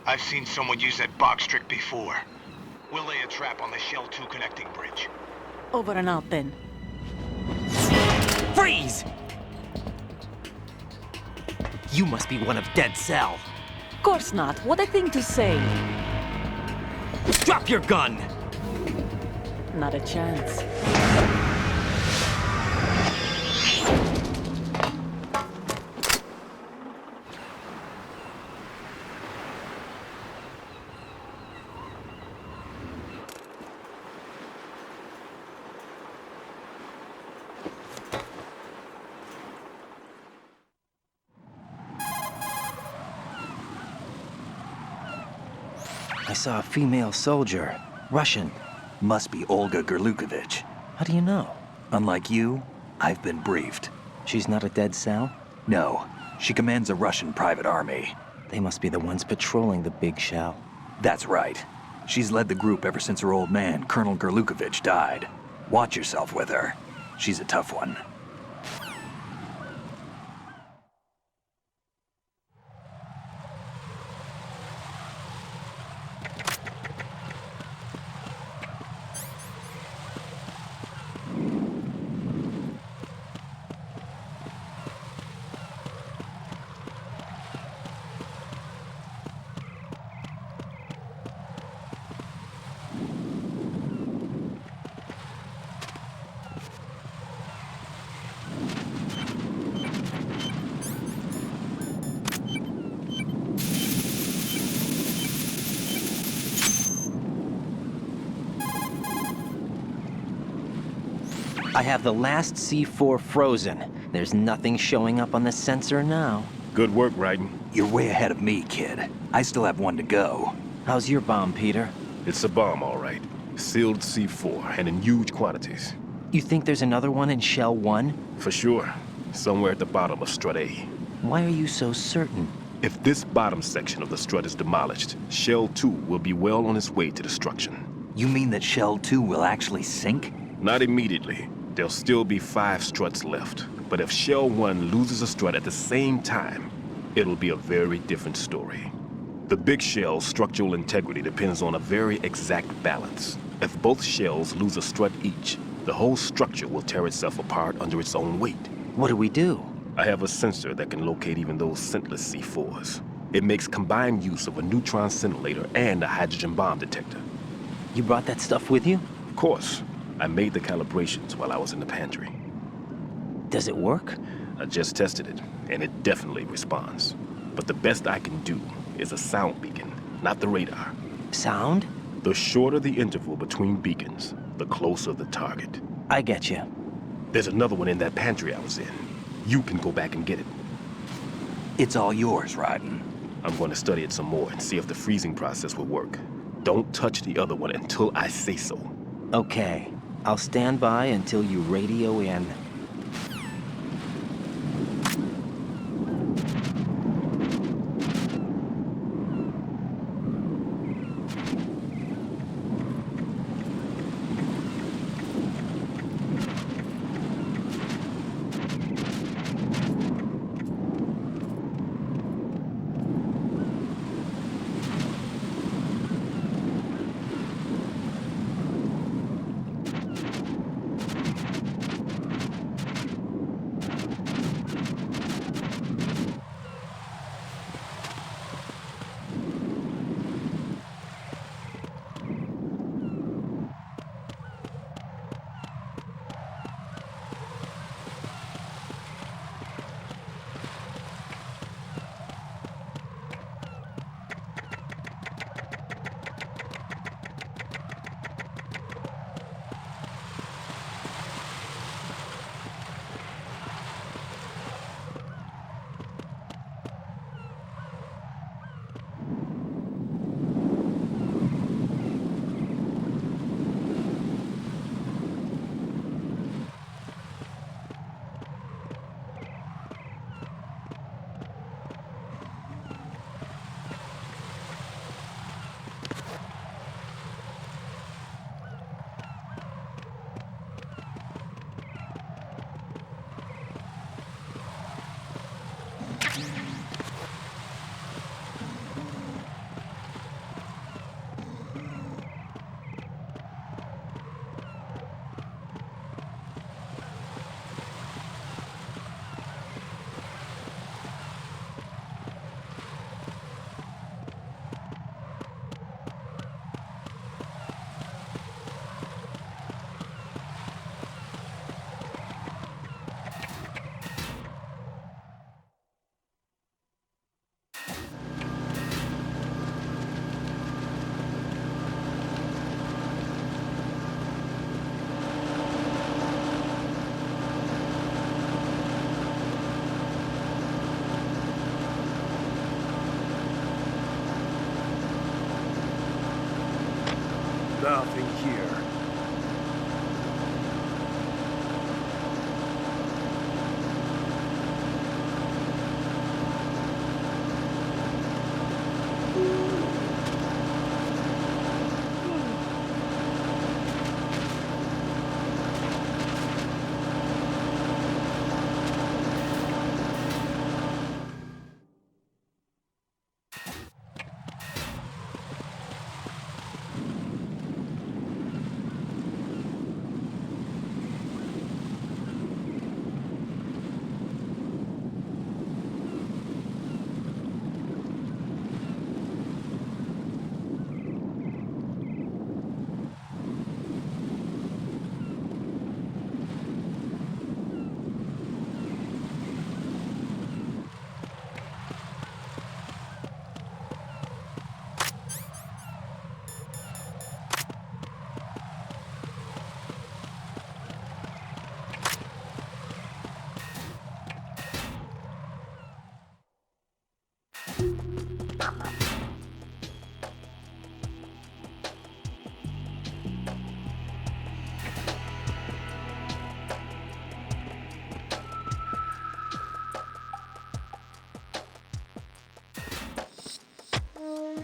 I've seen someone use that box trick before. We'll lay a trap on the Shell 2 connecting bridge. Over and out, then. Freeze! You must be one of Dead Cell. Of course not. What a thing to say. Drop your gun! Not a chance. I saw a female soldier. Russian. Must be Olga Gerlukovich. How do you know? Unlike you, I've been briefed. She's not a Dead Cell? No, she commands a Russian private army. They must be the ones patrolling the Big Shell. That's right. She's led the group ever since her old man, Colonel Gerlukovich, died. Watch yourself with her. She's a tough one. I have the last C4 frozen. There's nothing showing up on the sensor now. Good work, Raiden. You're way ahead of me, kid. I still have one to go. How's your bomb, Peter? It's a bomb, all right. Sealed C4, and in huge quantities. You think there's another one in Shell 1? For sure. Somewhere at the bottom of Strut A. Why are you so certain? If this bottom section of the strut is demolished, Shell 2 will be well on its way to destruction. You mean that Shell 2 will actually sink? Not immediately. There'll still be 5 struts left. But if Shell 1 loses a strut at the same time, it'll be a very different story. The big shell's structural integrity depends on a very exact balance. If both shells lose a strut each, the whole structure will tear itself apart under its own weight. What do we do? I have a sensor that can locate even those scentless C4s. It makes combined use of a neutron scintillator and a hydrogen bomb detector. You brought that stuff with you? Of course. I made the calibrations while I was in the pantry. Does it work? I just tested it, and it definitely responds. But the best I can do is a sound beacon, not the radar. Sound? The shorter the interval between beacons, the closer the target. I get you. There's another one in that pantry I was in. You can go back and get it. It's all yours, Raiden. I'm going to study it some more and see if the freezing process will work. Don't touch the other one until I say so. Okay. I'll stand by until you radio in. Nothing here.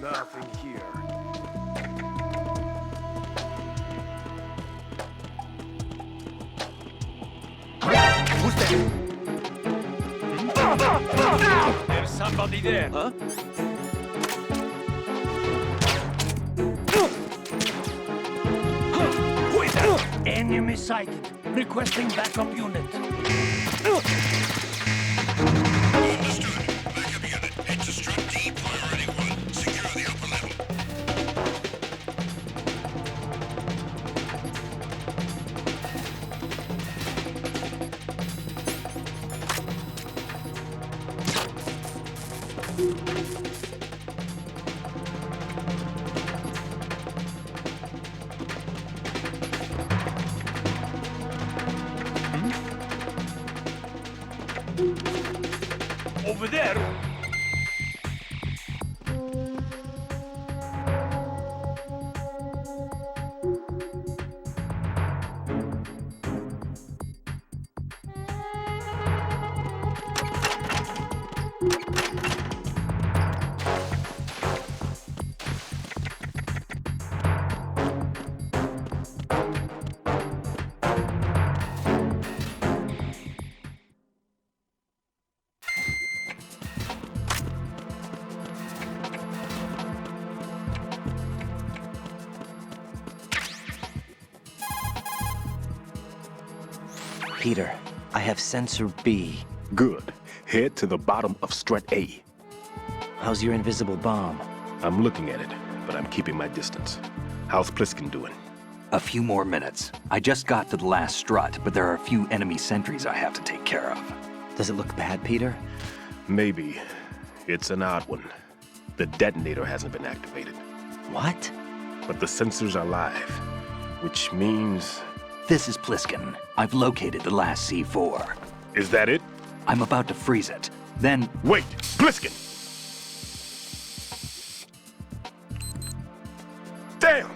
Nothing here. Who's there? There's somebody there. Huh? Who is that? Enemy sighted. Requesting backup unit. Understood. Backup unit. Head to Strut D, priority 1. Secure the upper level. Over there. Peter, I have sensor B. Good. Head to the bottom of Strut A. How's your invisible bomb? I'm looking at it, but I'm keeping my distance. How's Pliskin doing? A few more minutes. I just got to the last strut, but there are a few enemy sentries I have to take care of. Does it look bad, Peter? Maybe. It's an odd one. The detonator hasn't been activated. What? But the sensors are live, which means... This is Pliskin. I've located the last C4. Is that it? I'm about to freeze it. Then... Wait! Pliskin! Damn!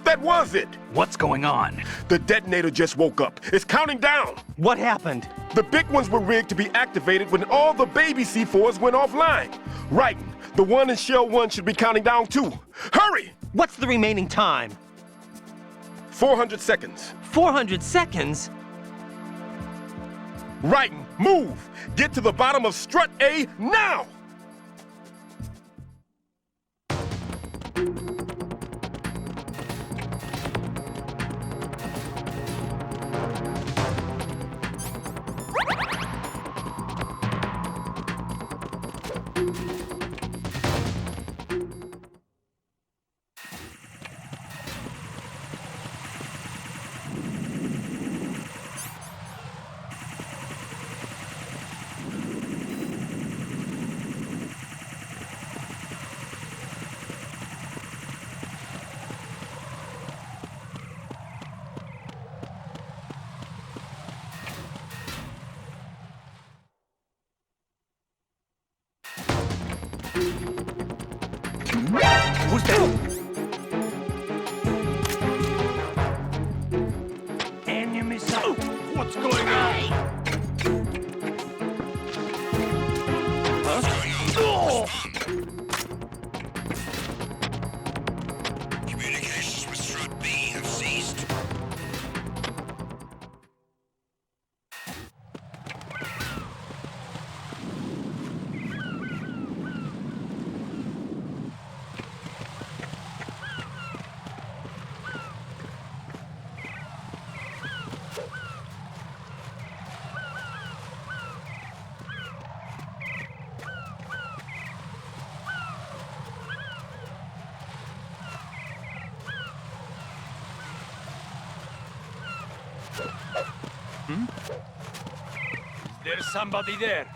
That was it! What's going on? The detonator just woke up. It's counting down! What happened? The big ones were rigged to be activated when all the baby C4s went offline. Right. The one in Shell 1 should be counting down too. Hurry! What's the remaining time? 400 seconds. 400 seconds? Right. Move! Get to the bottom of Strut A now! Who's there? enemies out! What's going on? Communications with Strut B have ceased. There's somebody there.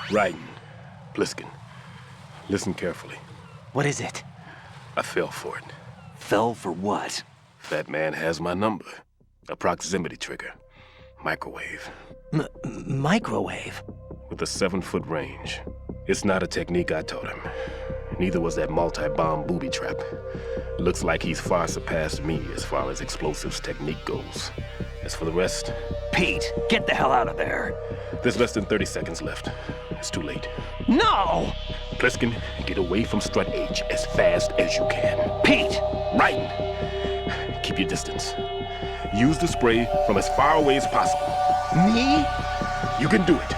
Raiden, Pliskin, listen carefully. What is it? I fell for it. Fell for what? That man has my number. A proximity trigger. Microwave. Microwave? With a 7-foot range. It's not a technique I taught him. Neither was that multi-bomb booby trap. Looks like he's far surpassed me as far as explosives technique goes. As for the rest... Pete, get the hell out of there! There's less than 30 seconds left. It's too late. No! Pliskin, get away from Strut H as fast as you can. Pete! Raiden, keep your distance. Use the spray from as far away as possible. Me? You can do it.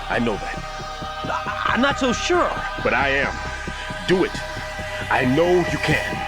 I know that. I'm not so sure. But I am. Do it. I know you can.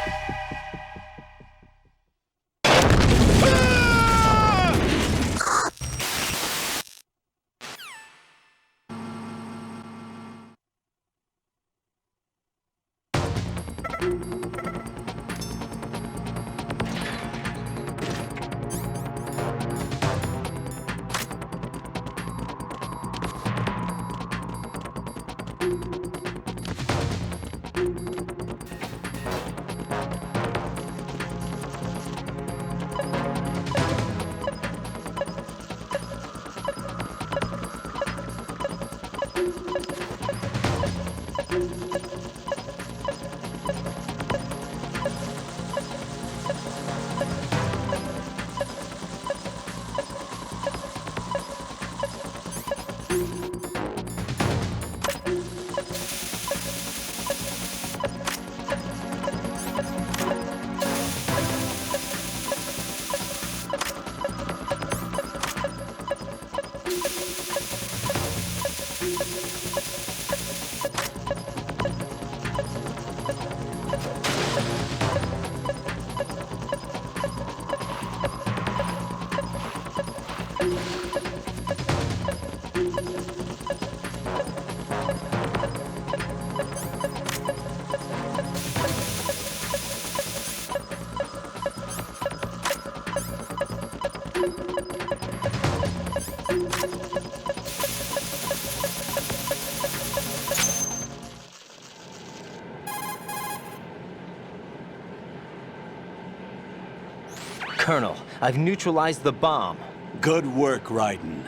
Colonel, I've neutralized the bomb. Good work, Raiden.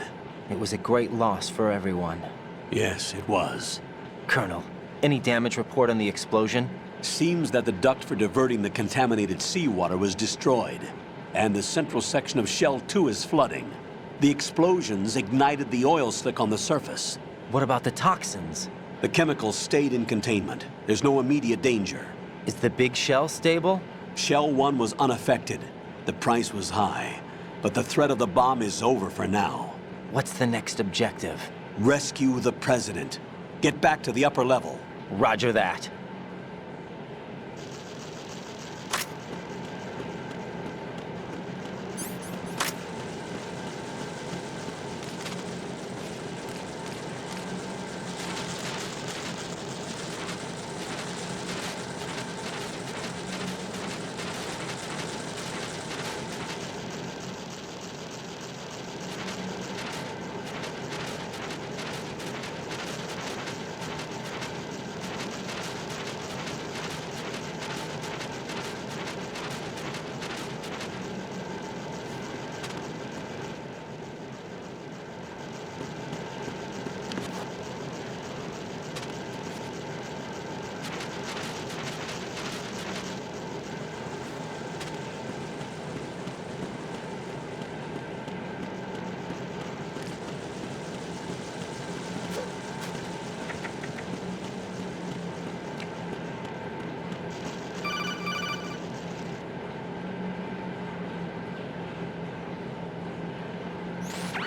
It was a great loss for everyone. Yes, it was. Colonel, any damage report on the explosion? Seems that the duct for diverting the contaminated seawater was destroyed, and the central section of Shell 2 is flooding. The explosions ignited the oil slick on the surface. What about the toxins? The chemicals stayed in containment. There's no immediate danger. Is the big shell stable? Shell 1 was unaffected. The price was high, but the threat of the bomb is over for now. What's the next objective? Rescue the President. Get back to the upper level. Roger that.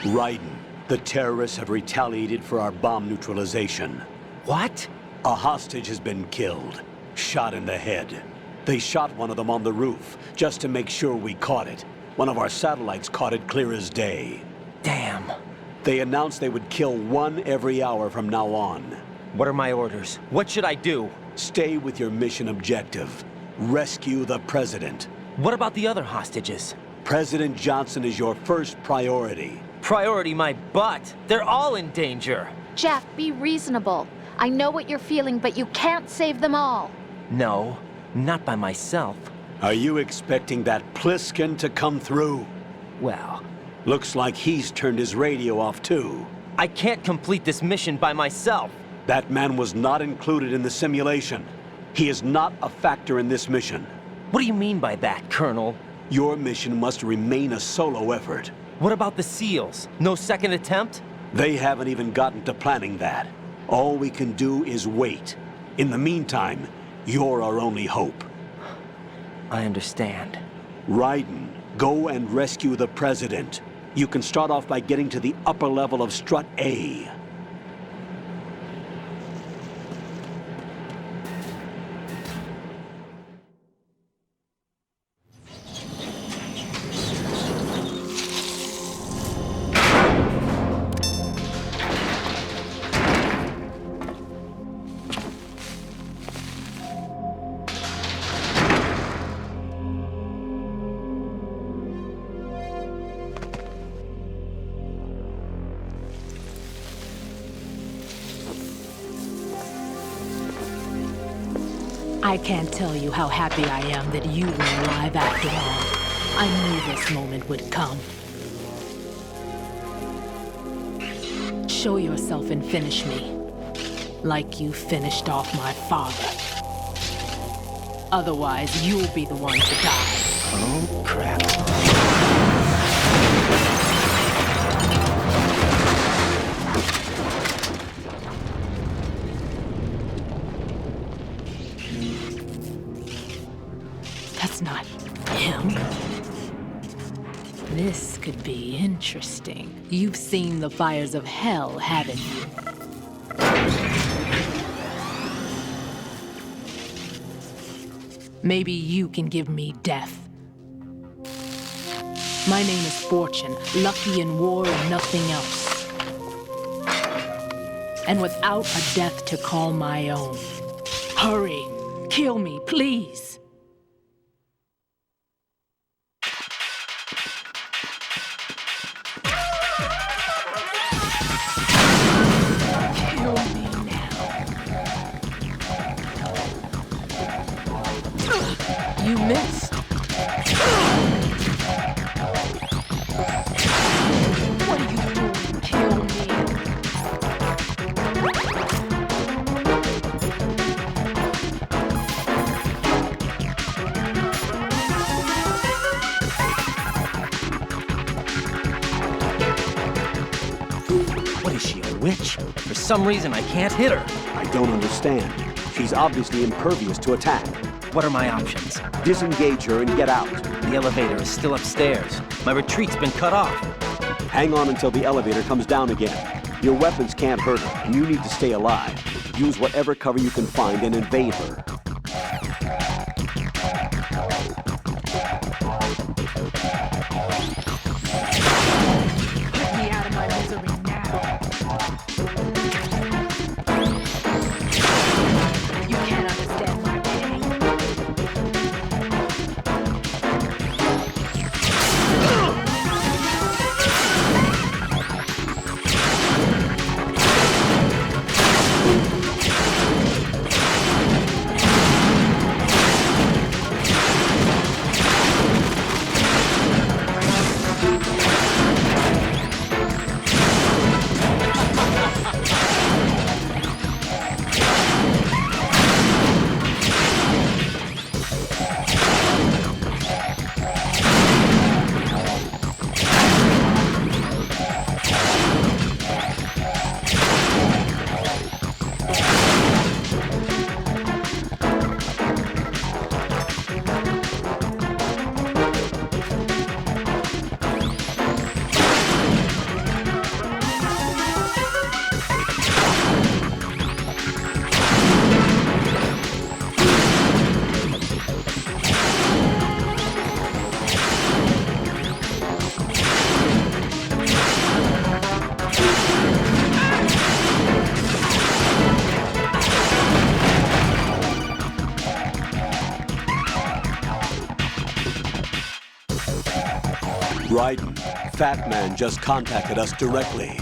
Raiden, the terrorists have retaliated for our bomb neutralization. What? A hostage has been killed, shot in the head. They shot one of them on the roof, just to make sure we caught it. One of our satellites caught it clear as day. Damn. They announced they would kill one every hour from now on. What are my orders? What should I do? Stay with your mission objective. Rescue the President. What about the other hostages? President Johnson is your first priority. Priority my butt. They're all in danger. Jeff, be reasonable. I know what you're feeling, but you can't save them all. No, not by myself. Are you expecting that Pliskin to come through? Well, Looks like he's turned his radio off too. I can't complete this mission by myself. That man was not included in the simulation. He is not a factor in this mission. What do you mean by that, Colonel? Your mission must remain a solo effort. What about the SEALs? No second attempt? They haven't even gotten to planning that. All we can do is wait. In the meantime, you're our only hope. I understand. Raiden, go and rescue the President. You can start off by getting to the upper level of Strut A. I can't tell you how happy I am that you were alive after all. I knew this moment would come. Show yourself and finish me. Like you finished off my father. Otherwise, you'll be the one to die. Oh, crap. That's not him. This could be interesting. You've seen the fires of hell, haven't you? Maybe you can give me death. My name is Fortune, lucky in war and nothing else. And without a death to call my own. Hurry, kill me, please. You missed. What are you doing? Kill me. What is she, a witch? For some reason, I can't hit her. I don't understand. She's obviously impervious to attack. What are my options? Disengage her and get out. The elevator is still upstairs. My retreat's been cut off. Hang on until the elevator comes down again. Your weapons can't hurt her, and you need to stay alive. Use whatever cover you can find and invade her. Get me out of my misery now. You can't understand my pain. Raiden, Fat Man just contacted us directly.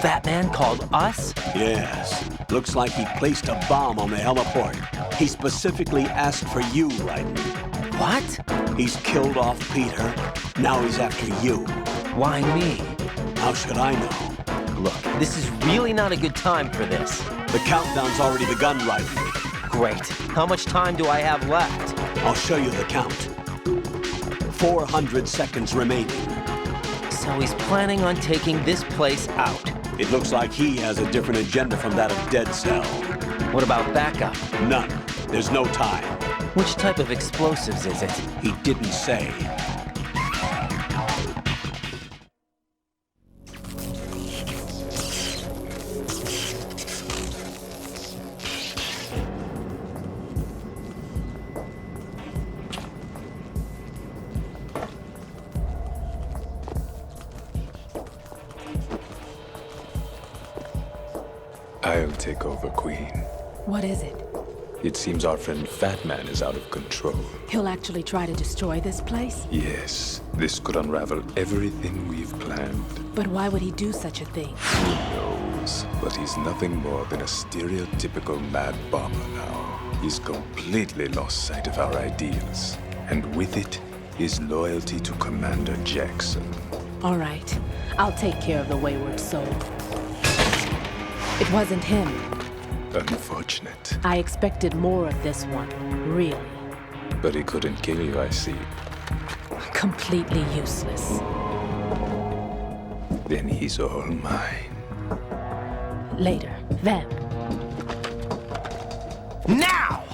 Fat Man called us? Yes. Looks like he placed a bomb on the heliport. He specifically asked for you, Raiden. What? He's killed off Peter. Now he's after you. Why me? How should I know? Look, this is really not a good time for this. The countdown's already begun, Raiden. Great. How much time do I have left? I'll show you the count. 400 seconds remaining. So he's planning on taking this place out. It looks like he has a different agenda from that of Dead Cell. What about backup? None. There's no time. Which type of explosives is it? He didn't say. I'll take over, Queen. What is it? It seems our friend Fat Man is out of control. He'll actually try to destroy this place? Yes, this could unravel everything we've planned. But why would he do such a thing? Who knows? But he's nothing more than a stereotypical mad bomber now. He's completely lost sight of our ideals. And with it, his loyalty to Commander Jackson. All right. I'll take care of the wayward soul. It wasn't him. Unfortunate. I expected more of this one, really. But he couldn't kill you, I see. Completely useless. Then he's all mine. Later. Then. Now!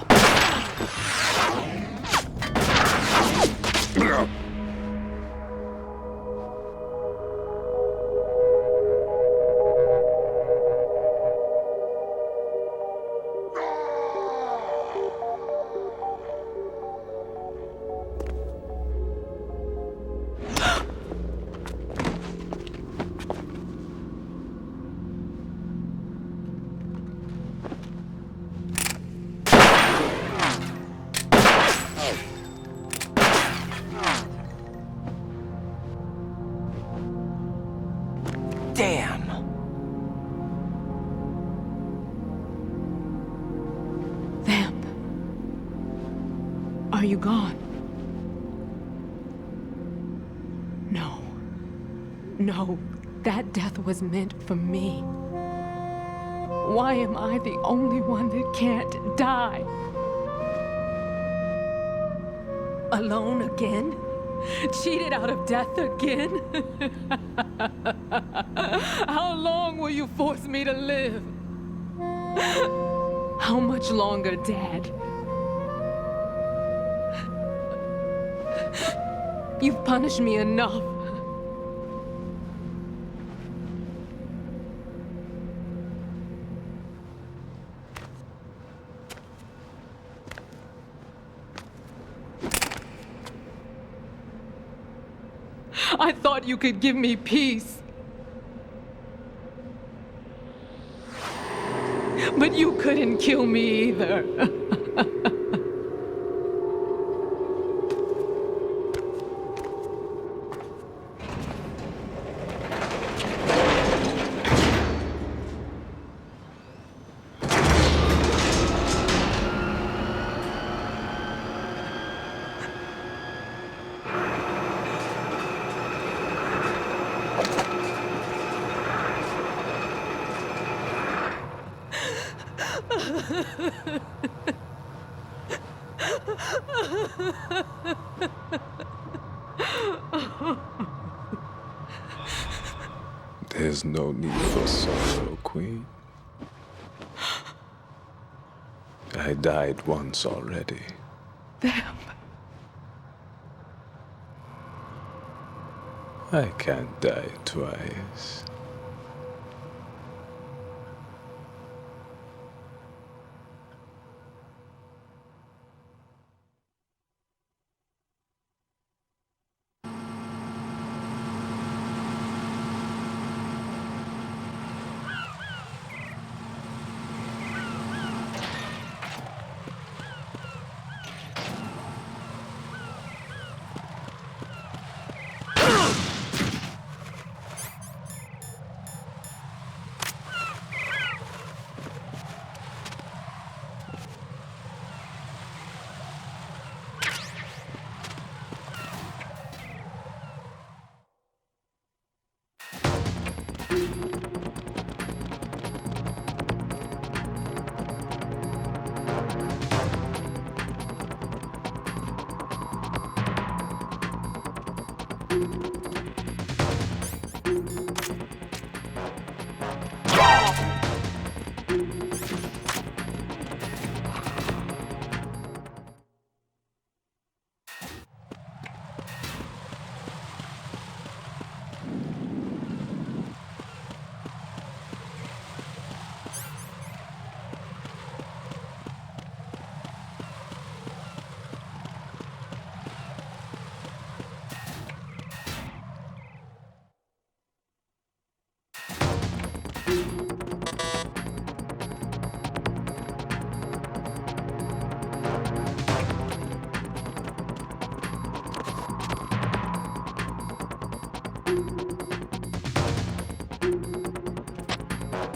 Damn! Vamp. Are you gone? No. No. That death was meant for me. Why am I the only one that can't die? Alone again? Cheated out of death again? How long will you force me to live? How much longer, Dad? You've punished me enough. I thought you could give me peace. But you couldn't kill me either. There's no need for sorrow, Queen. I died once already. Vamp. I can't die twice.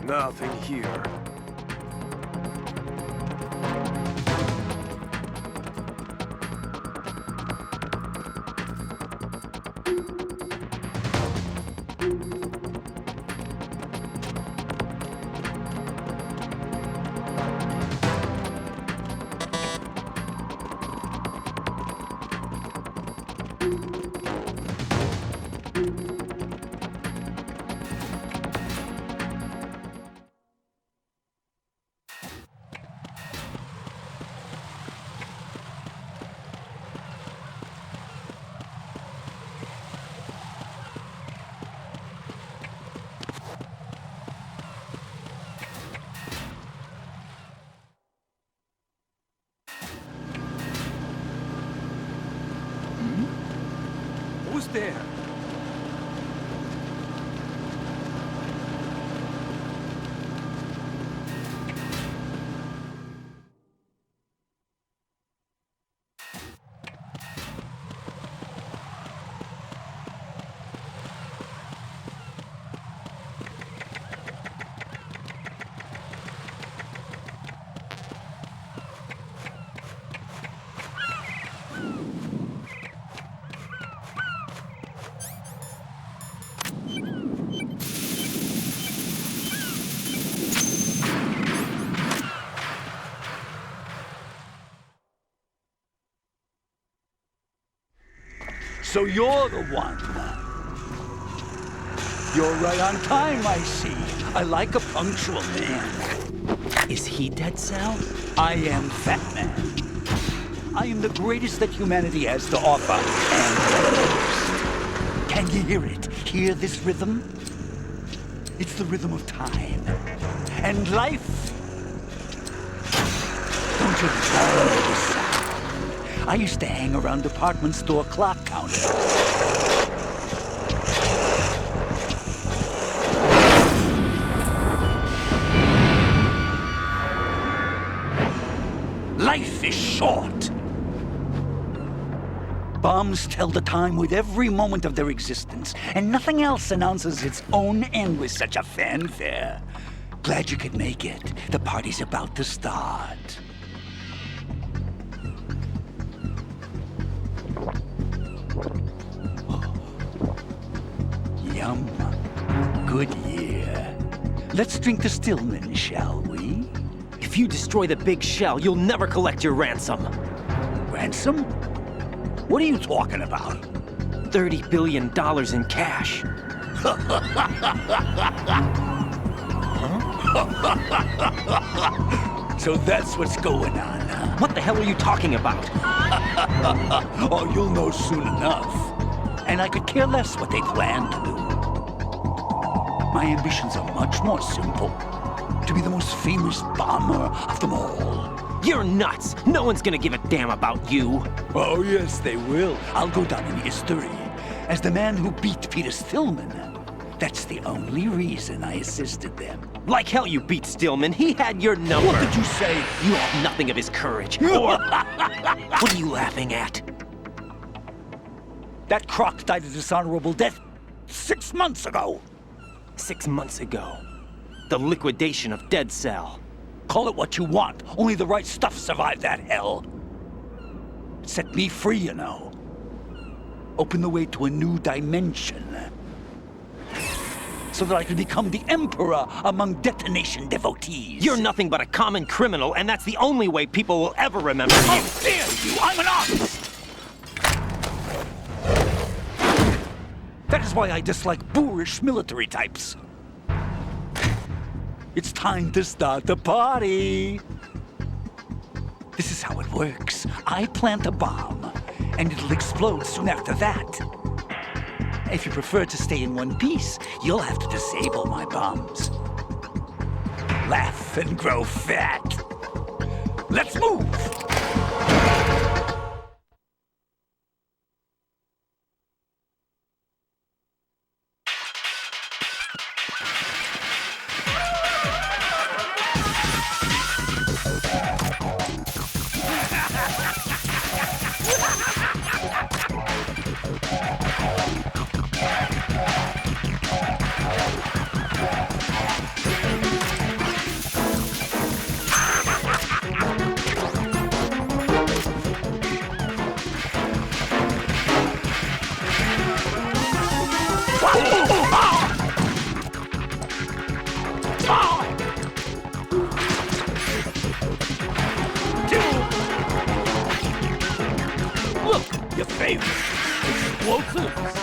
Nothing here. Who's there? So you're the one. You're right on time, I see. I like a punctual man. Is he Dead Cell? I am Fat Man. I am the greatest that humanity has to offer, and the most. Can you hear it? Hear this rhythm? It's the rhythm of time. And life. Don't you love this sound? I used to hang around department store clock counters. Life is short. Bombs tell the time with every moment of their existence, and nothing else announces its own end with such a fanfare. Glad you could make it. The party's about to start. Yum. Good year. Let's drink the Stillman, shall we? If you destroy the big shell, you'll never collect your ransom. Ransom? What are you talking about? $30 billion in cash. So that's what's going on, huh? What the hell are you talking about? Oh, you'll know soon enough. And I could care less what they plan to do. My ambitions are much more simple. To be the most famous bomber of them all. You're nuts! No one's gonna give a damn about you. Oh, yes, they will. I'll go down in history as the man who beat Peter Stillman. That's the only reason I assisted them. Like hell you beat Stillman. He had your number. What did you say? You have nothing of his courage. Or... What are you laughing at? That croc died a dishonorable death 6 months ago. 6 months ago. The liquidation of Dead Cell. Call it what you want. Only the right stuff survived that hell. Set me free, you know. Open the way to a new dimension. So that I can become the Emperor among detonation devotees. You're nothing but a common criminal, and that's the only way people will ever remember you. How dare you! I'm an artist! That is why I dislike boorish military types. It's time to start the party. This is how it works. I plant a bomb, and it'll explode soon after that. If you prefer to stay in one piece, you'll have to disable my bombs. Laugh and grow fat. Let's move! Look, your favorite. Explosives.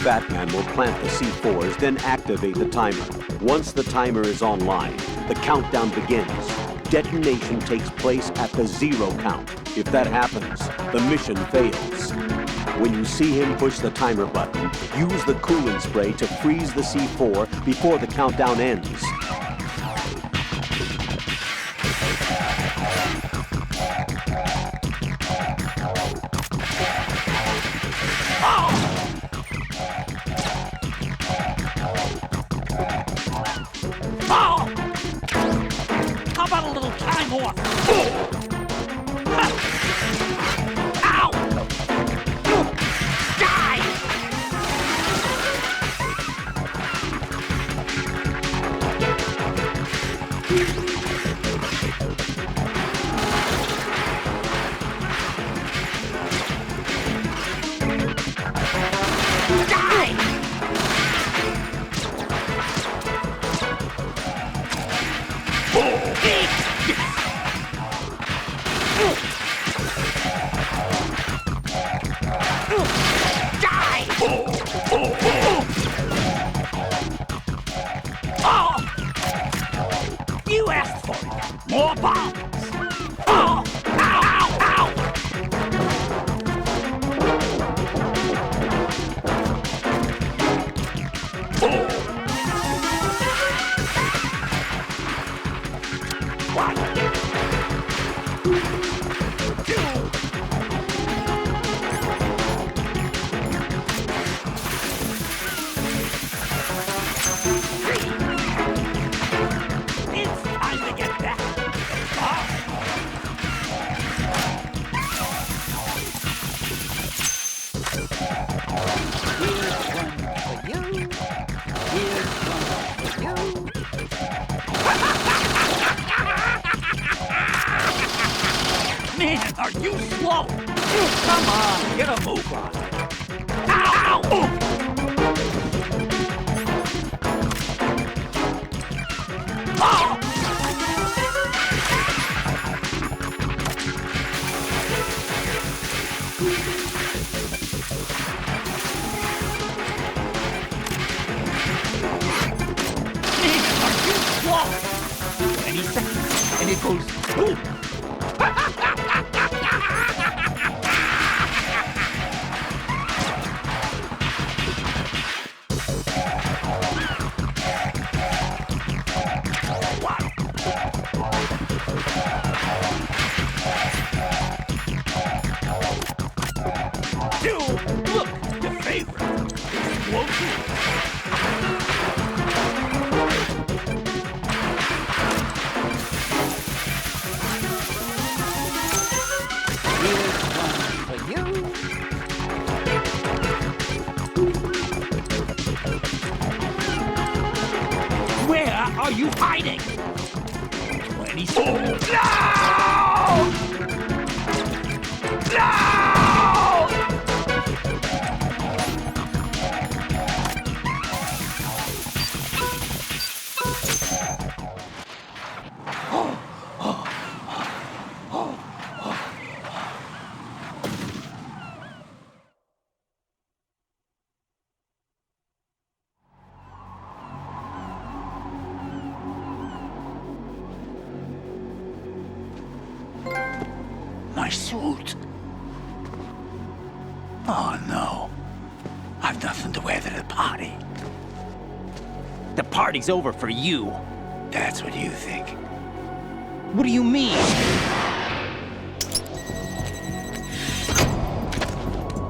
Batman will plant the C4s, then activate the timer. Once the timer is online, the countdown begins. Detonation takes place at the 0 count. If that happens, the mission fails. When you see him push the timer button, use the cooling spray to freeze the C4 before the countdown ends. How about a little time off? Ow! Die! You asked for it. More bombs. Oh! Ow! Ow! It's time to get back. Man, are you slow? Come on, get a move on. Ow! Ow! Any second, and it goes boom. Look, your favorite. Explosive. Where are you hiding? 27. No! My suit. Oh no. I've nothing to wear to the party. The party's over for you. That's what you think. What do you mean?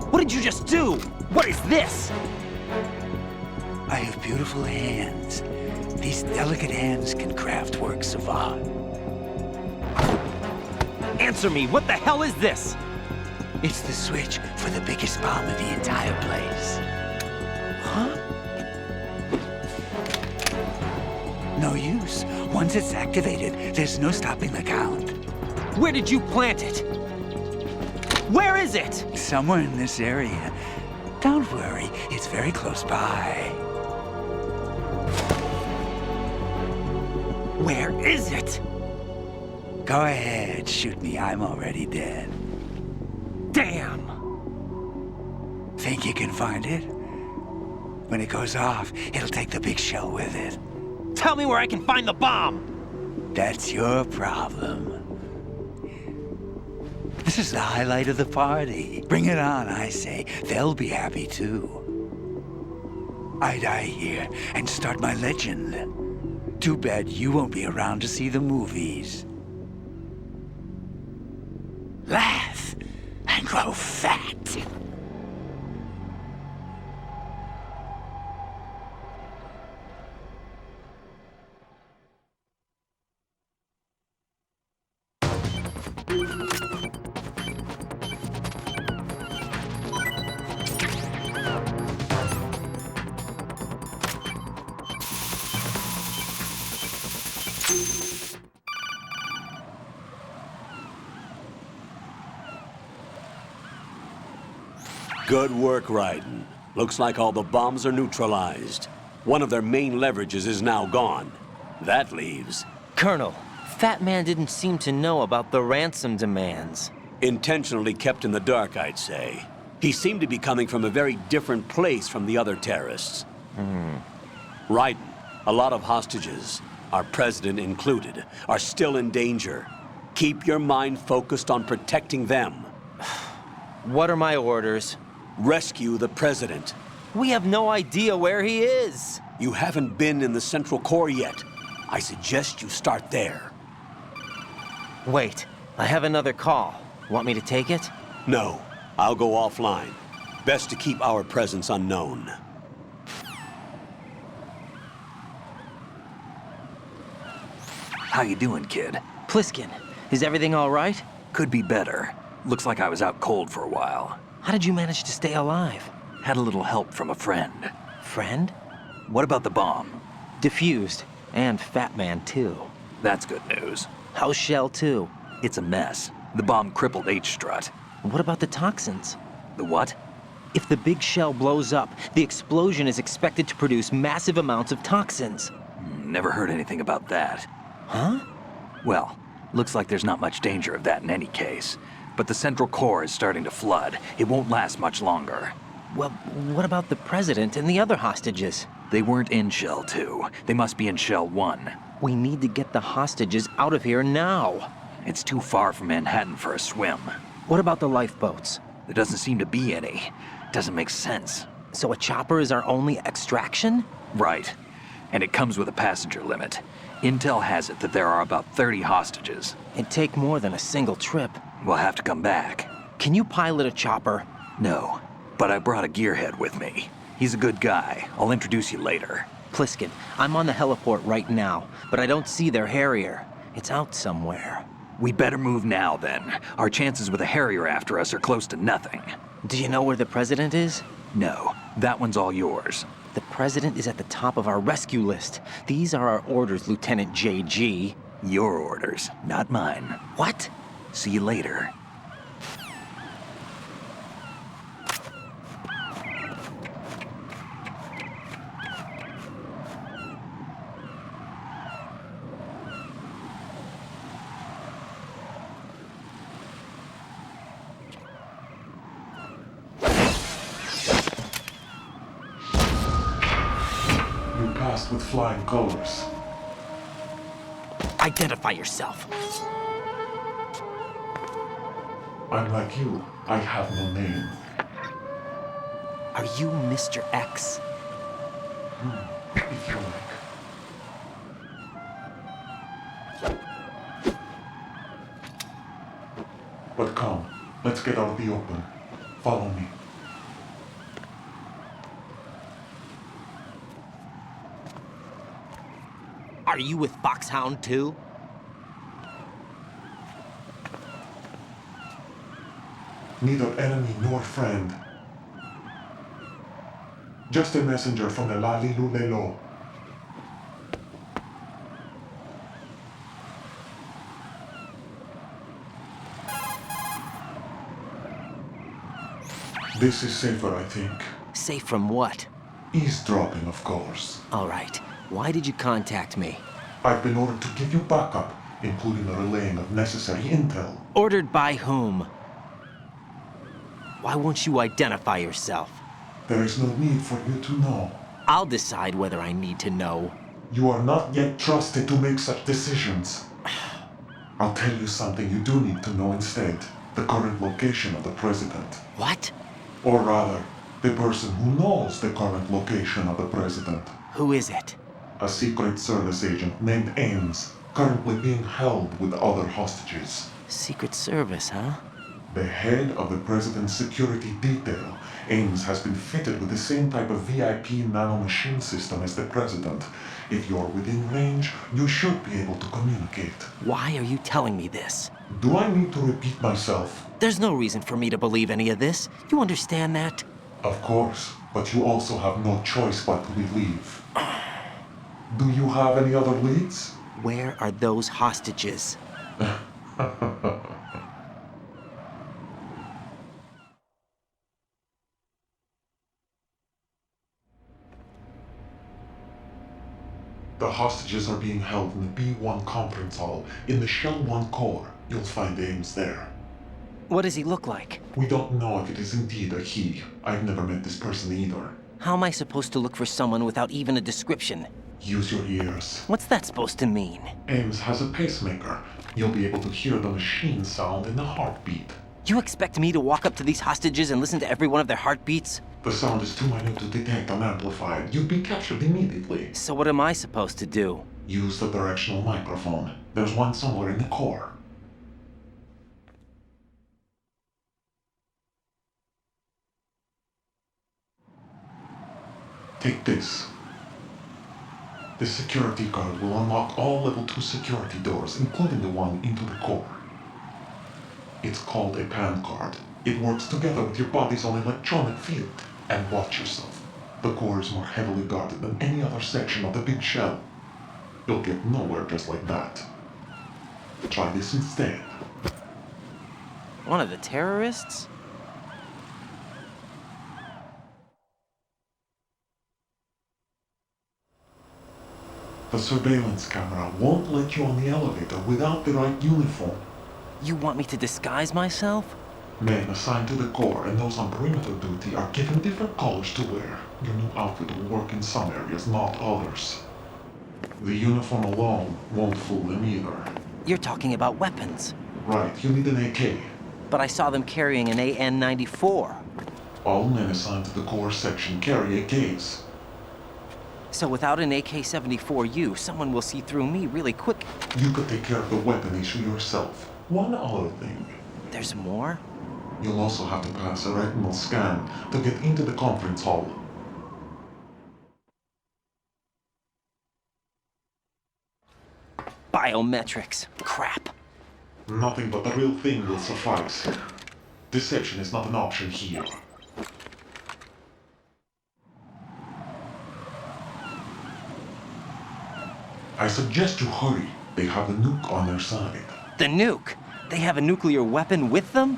What did you just do? What is this? I have beautiful hands. These delicate hands can craft works of art. Answer me, what the hell is this? It's the switch for the biggest bomb in the entire place. Huh? No use. Once it's activated, there's no stopping the count. Where did you plant it? Where is it? Somewhere in this area. Don't worry, it's very close by. Where is it? Go ahead, shoot me. I'm already dead. Damn! Think you can find it? When it goes off, it'll take the big shell with it. Tell me where I can find the bomb! That's your problem. This is the highlight of the party. Bring it on, I say. They'll be happy too. I die here and start my legend. Too bad you won't be around to see the movies. Laugh and grow fat. Good work, Raiden. Looks like all the bombs are neutralized. One of their main leverages is now gone. That leaves... Colonel, Fat Man didn't seem to know about the ransom demands. Intentionally kept in the dark, I'd say. He seemed to be coming from a very different place from the other terrorists. Raiden, a lot of hostages, our president included, are still in danger. Keep your mind focused on protecting them. What are my orders? Rescue the president. We have no idea where he is. You haven't been in the Central Core yet. I suggest you start there. Wait, I have another call. Want me to take it? No, I'll go offline. Best to keep our presence unknown. How you doing, kid? Pliskin, is everything all right? Could be better. Looks like I was out cold for a while. How did you manage to stay alive? Had a little help from a friend. Friend? What about the bomb? Diffused. And Fat Man, too. That's good news. How's Shell 2? It's a mess. The bomb crippled H-Strut. What about the toxins? The what? If the big shell blows up, the explosion is expected to produce massive amounts of toxins. Never heard anything about that. Huh? Well, looks like there's not much danger of that in any case. But the Central Core is starting to flood. It won't last much longer. Well, what about the president and the other hostages? They weren't in Shell 2. They must be in Shell 1. We need to get the hostages out of here now. It's too far from Manhattan for a swim. What about the lifeboats? There doesn't seem to be any. Doesn't make sense. So a chopper is our only extraction? Right. And it comes with a passenger limit. Intel has it that there are about 30 hostages. It'd take more than a single trip. We'll have to come back. Can you pilot a chopper? No, but I brought a gearhead with me. He's a good guy. I'll introduce you later. Pliskin, I'm on the heliport right now, but I don't see their Harrier. It's out somewhere. We better move now, then. Our chances with a Harrier after us are close to nothing. Do you know where the president is? No, that one's all yours. The president is at the top of our rescue list. These are our orders, Lieutenant JG. Your orders, not mine. What? See you later. You passed with flying colors. Identify yourself. I'm like you. I have no name. Are you Mr. X? If you like. But come, let's get out of the open. Follow me. Are you with Foxhound too? Neither enemy nor friend. Just a messenger from the Lalilulelo. This is safer, I think. Safe from what? Eavesdropping, of course. All right. Why did you contact me? I've been ordered to give you backup, including the relaying of necessary intel. Ordered by whom? Why won't you identify yourself? There is no need for you to know. I'll decide whether I need to know. You are not yet trusted to make such decisions. I'll tell you something you do need to know instead. The current location of the president. What? Or rather, the person who knows the current location of the president. Who is it? A Secret Service agent named Ames, currently being held with other hostages. Secret Service, huh? The head of the president's security detail, Ames has been fitted with the same type of VIP nanomachine system as the president. If you're within range, you should be able to communicate. Why are you telling me this? Do I need to repeat myself? There's no reason for me to believe any of this. You understand that? Of course, but you also have no choice but to believe. Do you have any other leads? Where are those hostages? The hostages are being held in the B1 conference hall in the Shell 1 core. You'll find Ames there. What does he look like? We don't know if it is indeed a he. I've never met this person either. How am I supposed to look for someone without even a description? Use your ears. What's that supposed to mean? Ames has a pacemaker. You'll be able to hear the machine sound in the heartbeat. You expect me to walk up to these hostages and listen to every one of their heartbeats? The sound is too minute to detect unamplified. You'd be captured immediately. So what am I supposed to do? Use the directional microphone. There's one somewhere in the core. Take this. The security card will unlock all level 2 security doors, including the one into the core. It's called a PAN card. It works together with your body's own electronic field. And watch yourself. The core is more heavily guarded than any other section of the big shell. You'll get nowhere just like that. Try this instead. One of the terrorists? The surveillance camera won't let you on the elevator without the right uniform. You want me to disguise myself? Men assigned to the core and those on perimeter duty are given different colors to wear. Your new outfit will work in some areas, not others. The uniform alone won't fool them either. You're talking about weapons. Right, you need an AK. But I saw them carrying an AN-94. All men assigned to the core section carry AKs. So without an AK-74U, someone will see through me really quick. You could take care of the weapon issue yourself. One other thing. There's more? You'll also have to pass a retinal scan to get into the conference hall. Biometrics. Crap. Nothing but the real thing will suffice. Deception is not an option here. I suggest you hurry. They have the nuke on their side. The nuke? They have a nuclear weapon with them?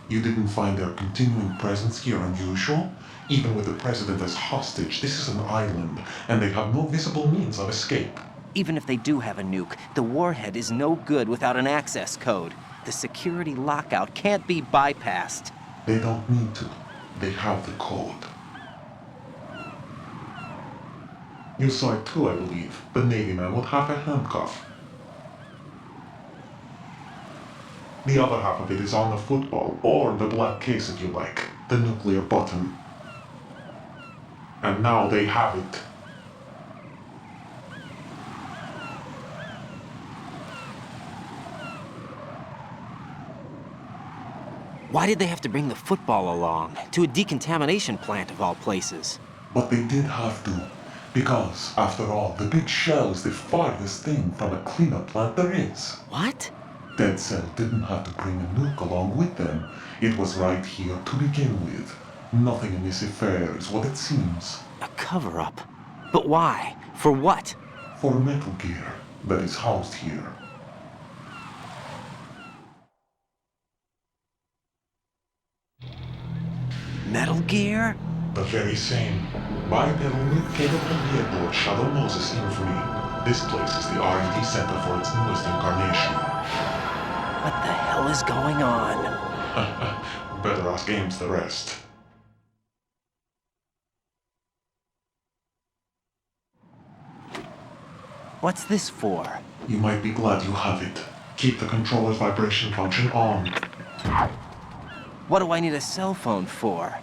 You didn't find their continuing presence here unusual? Even with the president as hostage, this is an island, and they have no visible means of escape. Even if they do have a nuke, the warhead is no good without an access code. The security lockout can't be bypassed. They don't need to. They have the code. You saw it too, I believe. The Navy man with half a handcuff. The other half of it is on the football, or the black case if you like. The nuclear button. And now they have it. Why did they have to bring the football along? To a decontamination plant of all places. But they did have to. Because, after all, the big shell is the farthest thing from a cleanup plant there is. What? Dead Cell didn't have to bring a nuke along with them. It was right here to begin with. Nothing in this affair is what it seems. A cover-up? But why? For what? For Metal Gear that is housed here. Metal Gear? The very same. Bipedal nuke-capable vehicle Shadow Moses Infamy. This place is the R&D center for its newest incarnation. What the hell is going on? Better ask Ames the rest. What's this for? You might be glad you have it. Keep the controller's vibration function on. What do I need a cell phone for?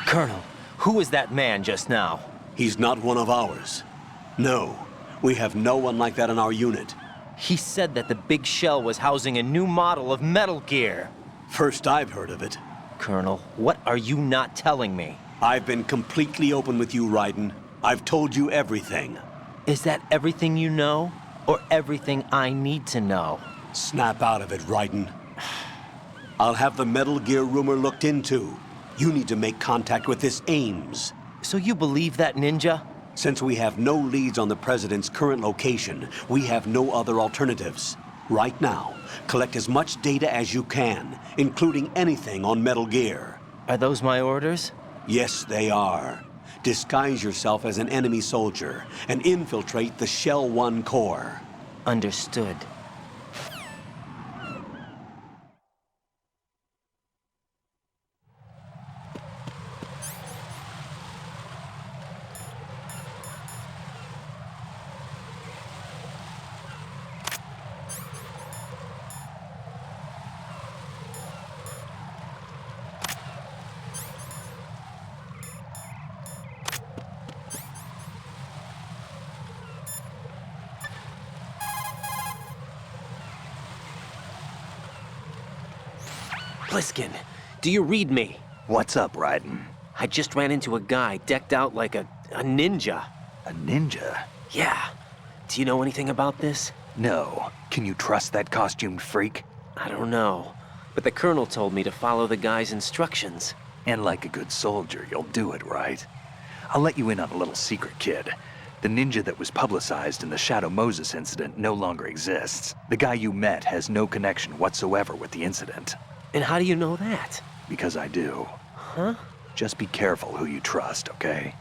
Colonel, who was that man just now? He's not one of ours. No, we have no one like that in our unit. He said that the big shell was housing a new model of Metal Gear. First I've heard of it. Colonel, what are you not telling me? I've been completely open with you, Raiden. I've told you everything. Is that everything you know? Or everything I need to know? Snap out of it, Raiden. I'll have the Metal Gear rumor looked into. You need to make contact with this Ames. So you believe that ninja? Since we have no leads on the President's current location, we have no other alternatives. Right now, collect as much data as you can, including anything on Metal Gear. Are those my orders? Yes, they are. Disguise yourself as an enemy soldier and infiltrate the Shell 1 core. Understood. Pliskin, do you read me? What's up, Raiden? I just ran into a guy decked out like a ninja. A ninja? Yeah. Do you know anything about this? No. Can you trust that costumed freak? I don't know. But the colonel told me to follow the guy's instructions. And like a good soldier, you'll do it, right? I'll let you in on a little secret, kid. The ninja that was publicized in the Shadow Moses incident no longer exists. The guy you met has no connection whatsoever with the incident. And how do you know that? Because I do. Huh? Just be careful who you trust, okay?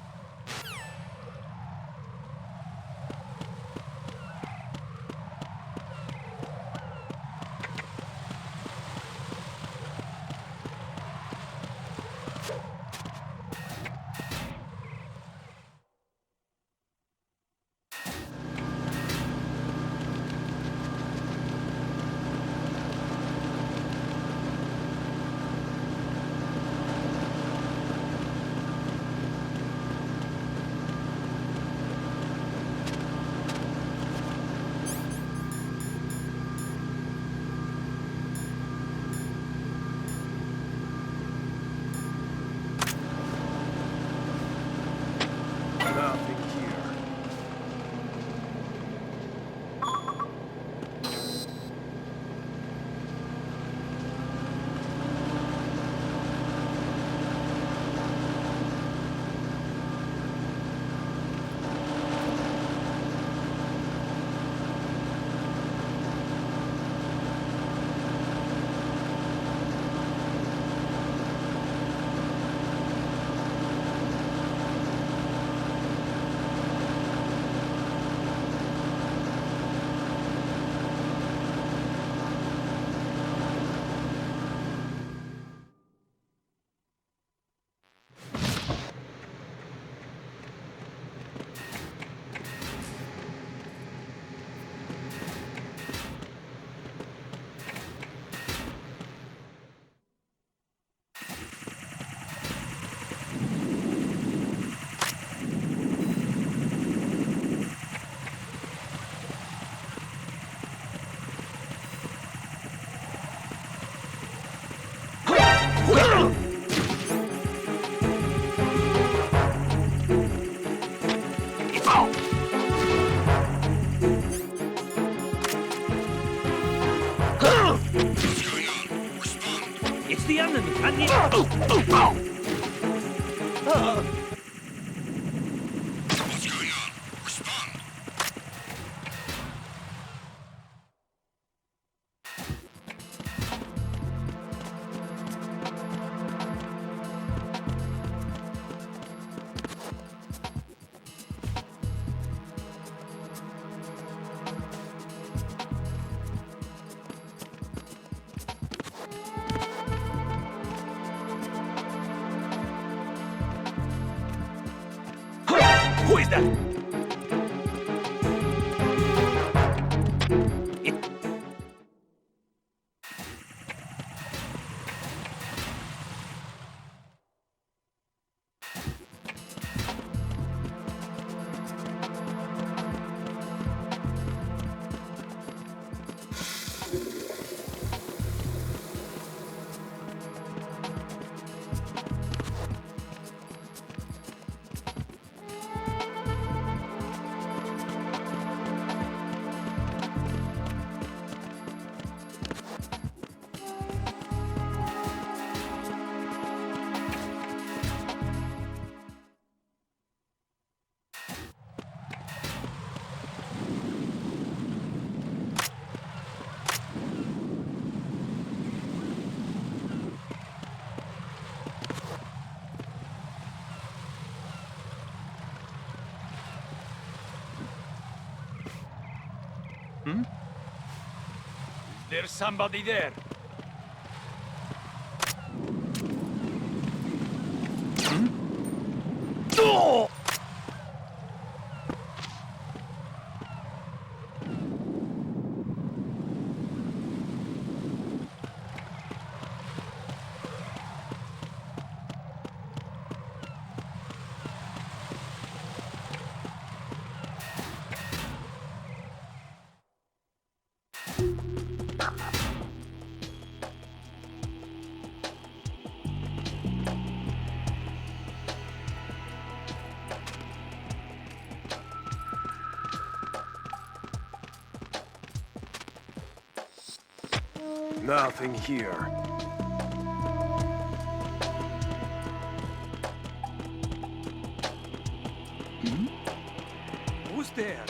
the enemy? I need... What's going on? Respond. Who is that? There's somebody there. Oh! Nothing here. Who's there?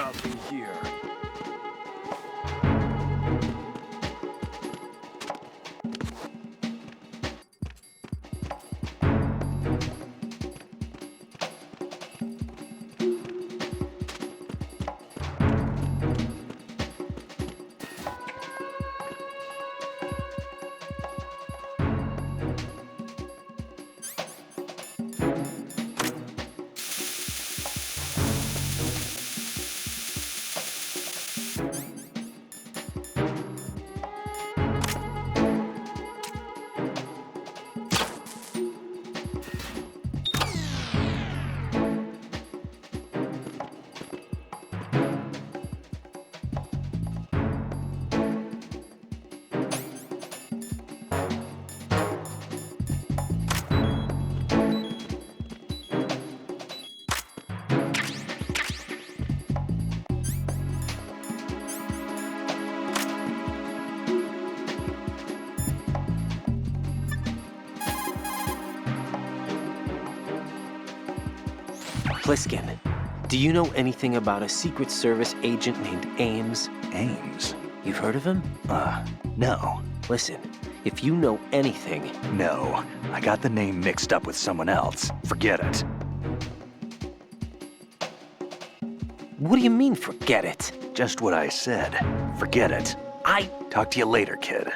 Nothing here. Pliskin, do you know anything about a Secret Service agent named Ames? Ames? You've heard of him? No. Listen, if you know anything... No. I got the name mixed up with someone else. Forget it. What do you mean, forget it? Just what I said. Forget it. Talk to you later, kid.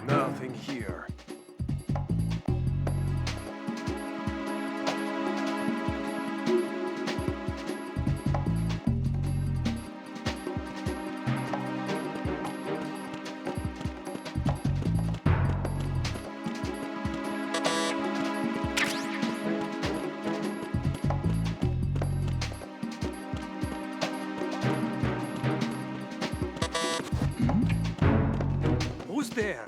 Nothing here. Who's there?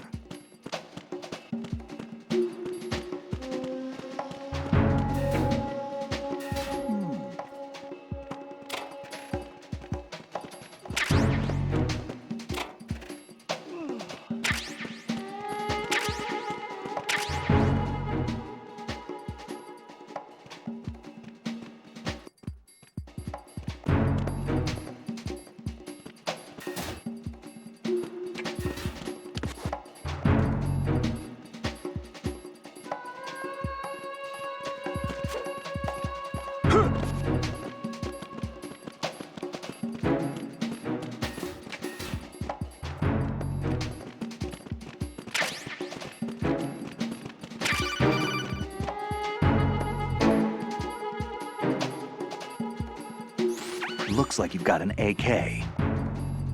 Looks like you've got an AK.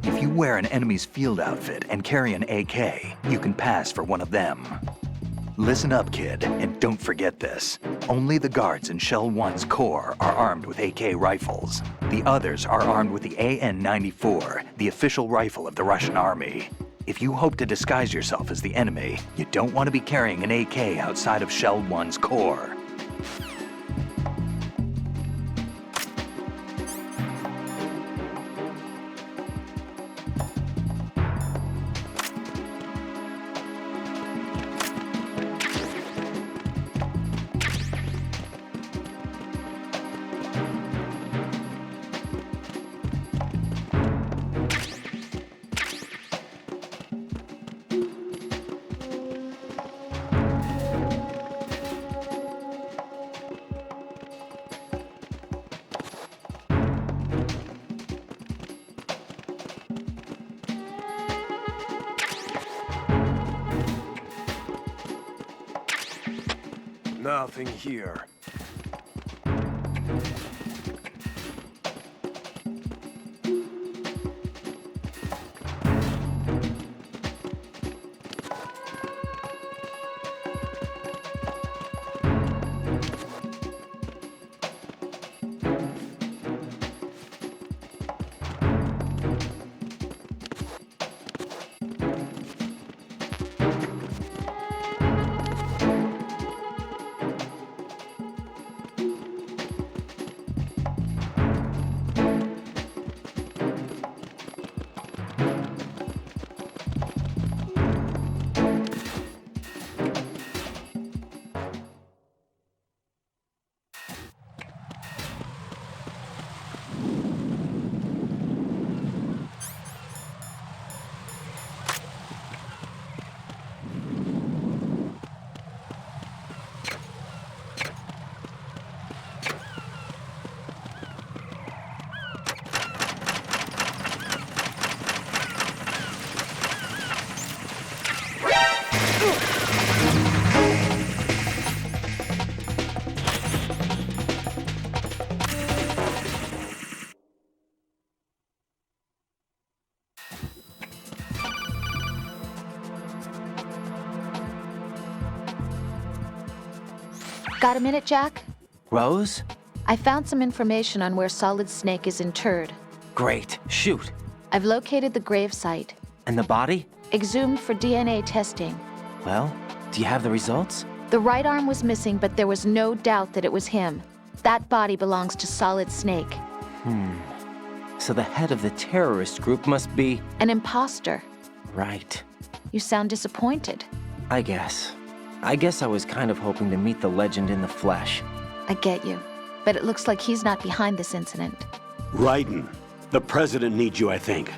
If you wear an enemy's field outfit and carry an AK, you can pass for one of them. Listen up, kid, and don't forget this. Only the guards in Shell 1's Corps are armed with AK rifles. The others are armed with the AN-94, the official rifle of the Russian army. If you hope to disguise yourself as the enemy, you don't want to be carrying an AK outside of Shell 1's Corps. Nothing here. Got a minute, Jack? Rose? I found some information on where Solid Snake is interred. Great. Shoot. I've located the gravesite. And the body? Exhumed for DNA testing. Well, do you have the results? The right arm was missing, but there was no doubt that it was him. That body belongs to Solid Snake. So the head of the terrorist group must be... An imposter. Right. You sound disappointed. I guess I was kind of hoping to meet the legend in the flesh. I get you. But it looks like he's not behind this incident. Raiden, the President needs you, I think.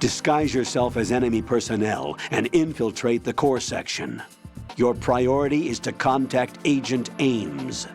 Disguise yourself as enemy personnel and infiltrate the core section. Your priority is to contact Agent Ames.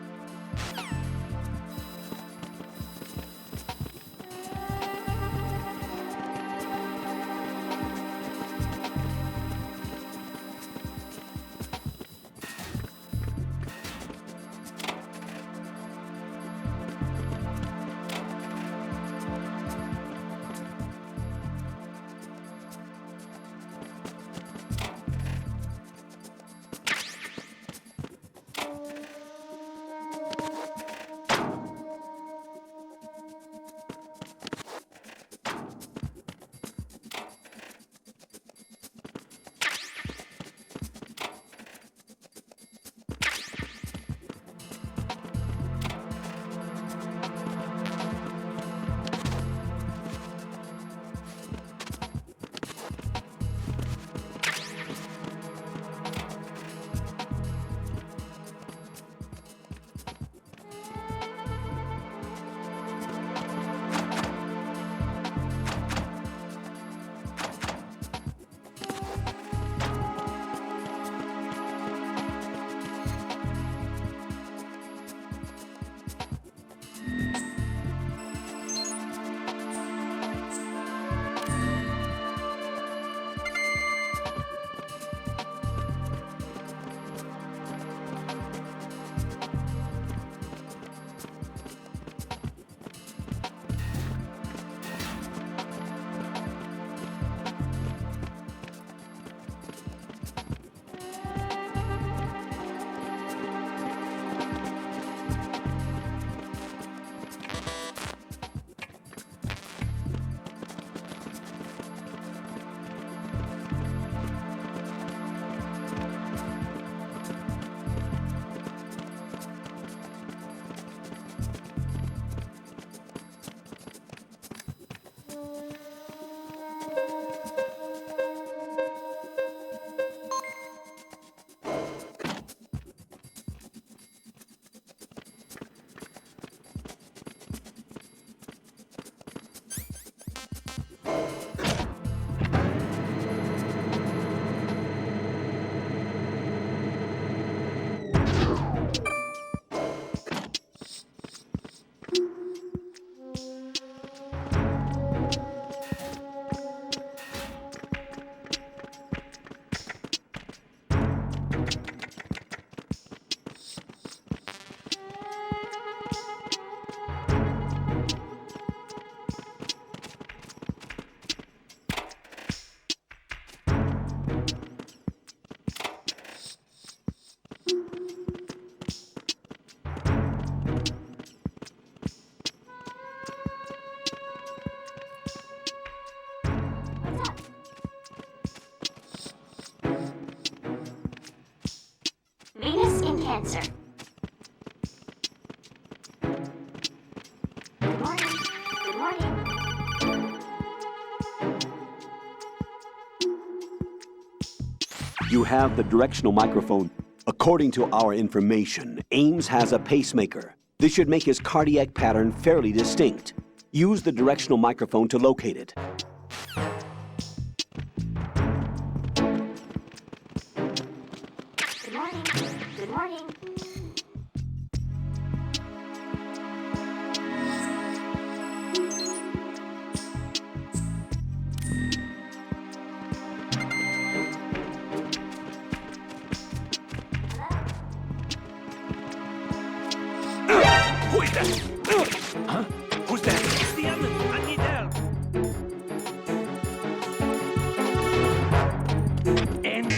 answer. Good morning. Good morning. You have the directional microphone. According to our information, Ames has a pacemaker. This should make his cardiac pattern fairly distinct. Use the directional microphone to locate it. Good morning. Good morning. Who is that? Huh? Who's that? It's the enemy. I need help. And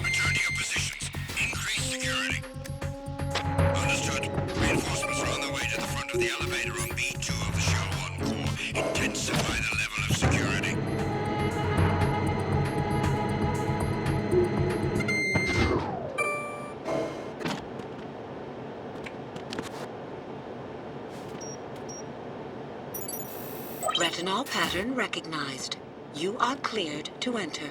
Return to your positions. Increase security. Understood. Reinforcements are on their way to the front of the elevator on B2 of the Shell 1 core. Intensify the level of security. Retinol pattern recognized. You are cleared to enter.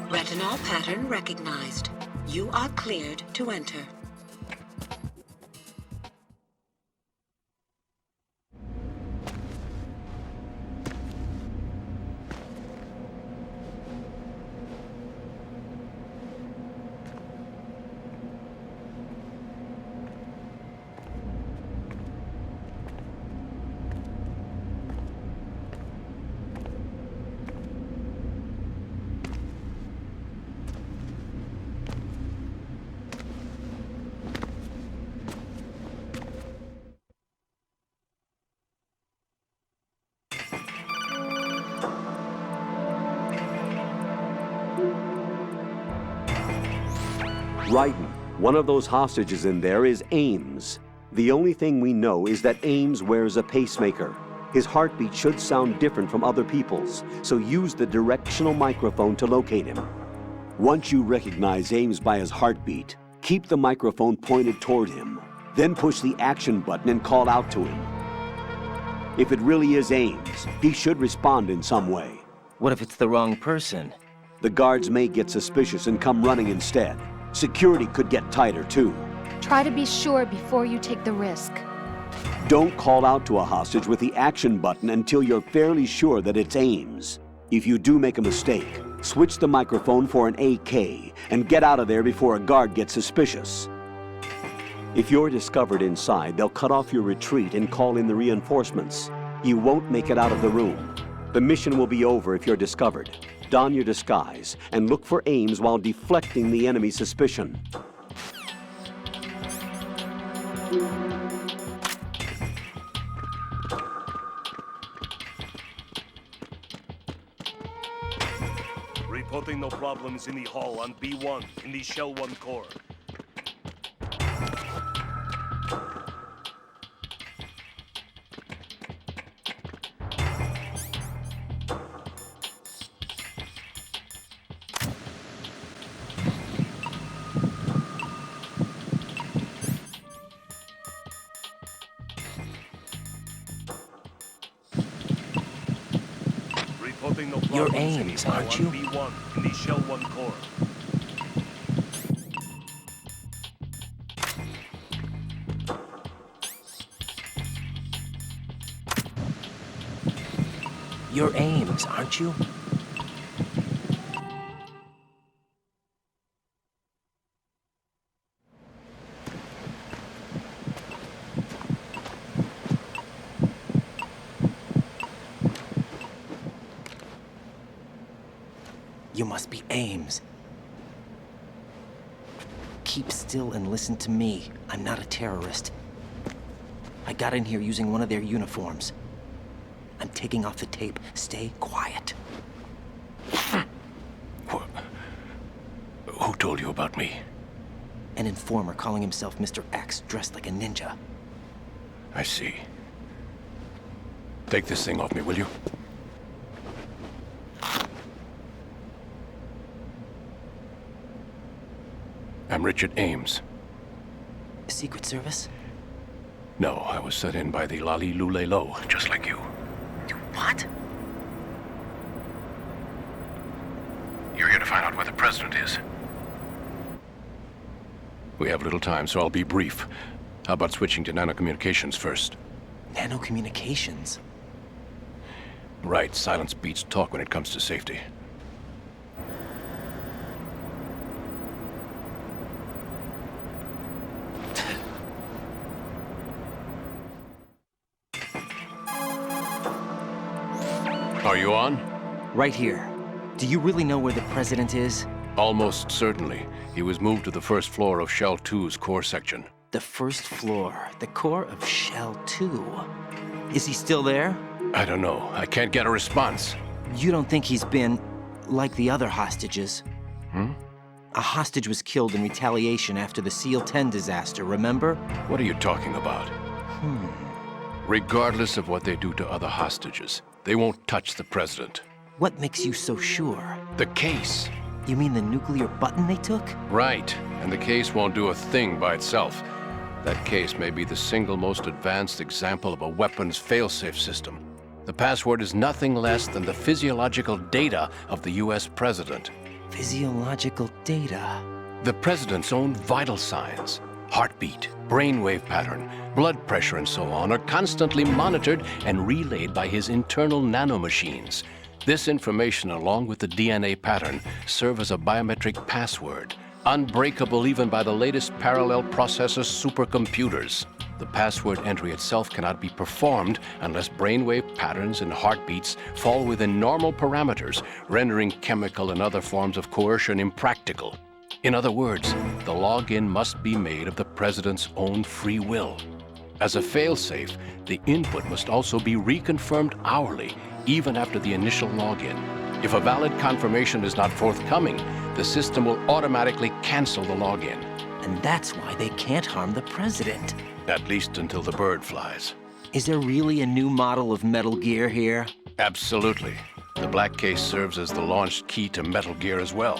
Retinol pattern recognized. You are cleared to enter. Raiden, one of those hostages in there is Ames. The only thing we know is that Ames wears a pacemaker. His heartbeat should sound different from other people's, so use the directional microphone to locate him. Once you recognize Ames by his heartbeat, keep the microphone pointed toward him. Then push the action button and call out to him. If it really is Ames, he should respond in some way. What if it's the wrong person? The guards may get suspicious and come running instead. Security could get tighter, too. Try to be sure before you take the risk. Don't call out to a hostage with the action button until you're fairly sure that it's Ames. If you do make a mistake, switch the microphone for an AK and get out of there before a guard gets suspicious. If you're discovered inside, they'll cut off your retreat and call in the reinforcements. You won't make it out of the room. The mission will be over if you're discovered. Don your disguise and look for Ames while deflecting the enemy's suspicion. Reporting no problems in the hall on B1 in the Shell 1 core. You're Ames, aren't you? B1 in the Shell 1 core. You're Ames, aren't you? You must be Ames. Keep still and listen to me. I'm not a terrorist. I got in here using one of their uniforms. I'm taking off the tape. Stay quiet. Who told you about me? An informer calling himself Mr. X, dressed like a ninja. I see. Take this thing off me, will you? I'm Richard Ames. Secret Service? No, I was sent in by the Lali Lule Lo, just like you. You what? You're here to find out where the president is. We have little time, so I'll be brief. How about switching to nanocommunications first? Nanocommunications? Right, silence beats talk when it comes to safety. Are you on? Right here. Do you really know where the president is? Almost certainly. He was moved to the first floor of Shell 2's core section. The first floor, the core of Shell 2. Is he still there? I don't know. I can't get a response. You don't think he's been like the other hostages? Hmm? A hostage was killed in retaliation after the SEAL 10 disaster, remember? What are you talking about? Regardless of what they do to other hostages, they won't touch the president. What makes you so sure? The case. You mean the nuclear button they took? Right, and the case won't do a thing by itself. That case may be the single most advanced example of a weapons failsafe system. The password is nothing less than the physiological data of the US president. Physiological data? The president's own vital signs, heartbeat, brainwave pattern, blood pressure, and so on, are constantly monitored and relayed by his internal nanomachines. This information, along with the DNA pattern, serve as a biometric password, unbreakable even by the latest parallel processor supercomputers. The password entry itself cannot be performed unless brainwave patterns and heartbeats fall within normal parameters, rendering chemical and other forms of coercion impractical. In other words, the login must be made of the president's own free will. As a failsafe, the input must also be reconfirmed hourly, even after the initial login. If a valid confirmation is not forthcoming, the system will automatically cancel the login. And that's why they can't harm the president. At least until the bird flies. Is there really a new model of Metal Gear here? Absolutely. The black case serves as the launch key to Metal Gear as well.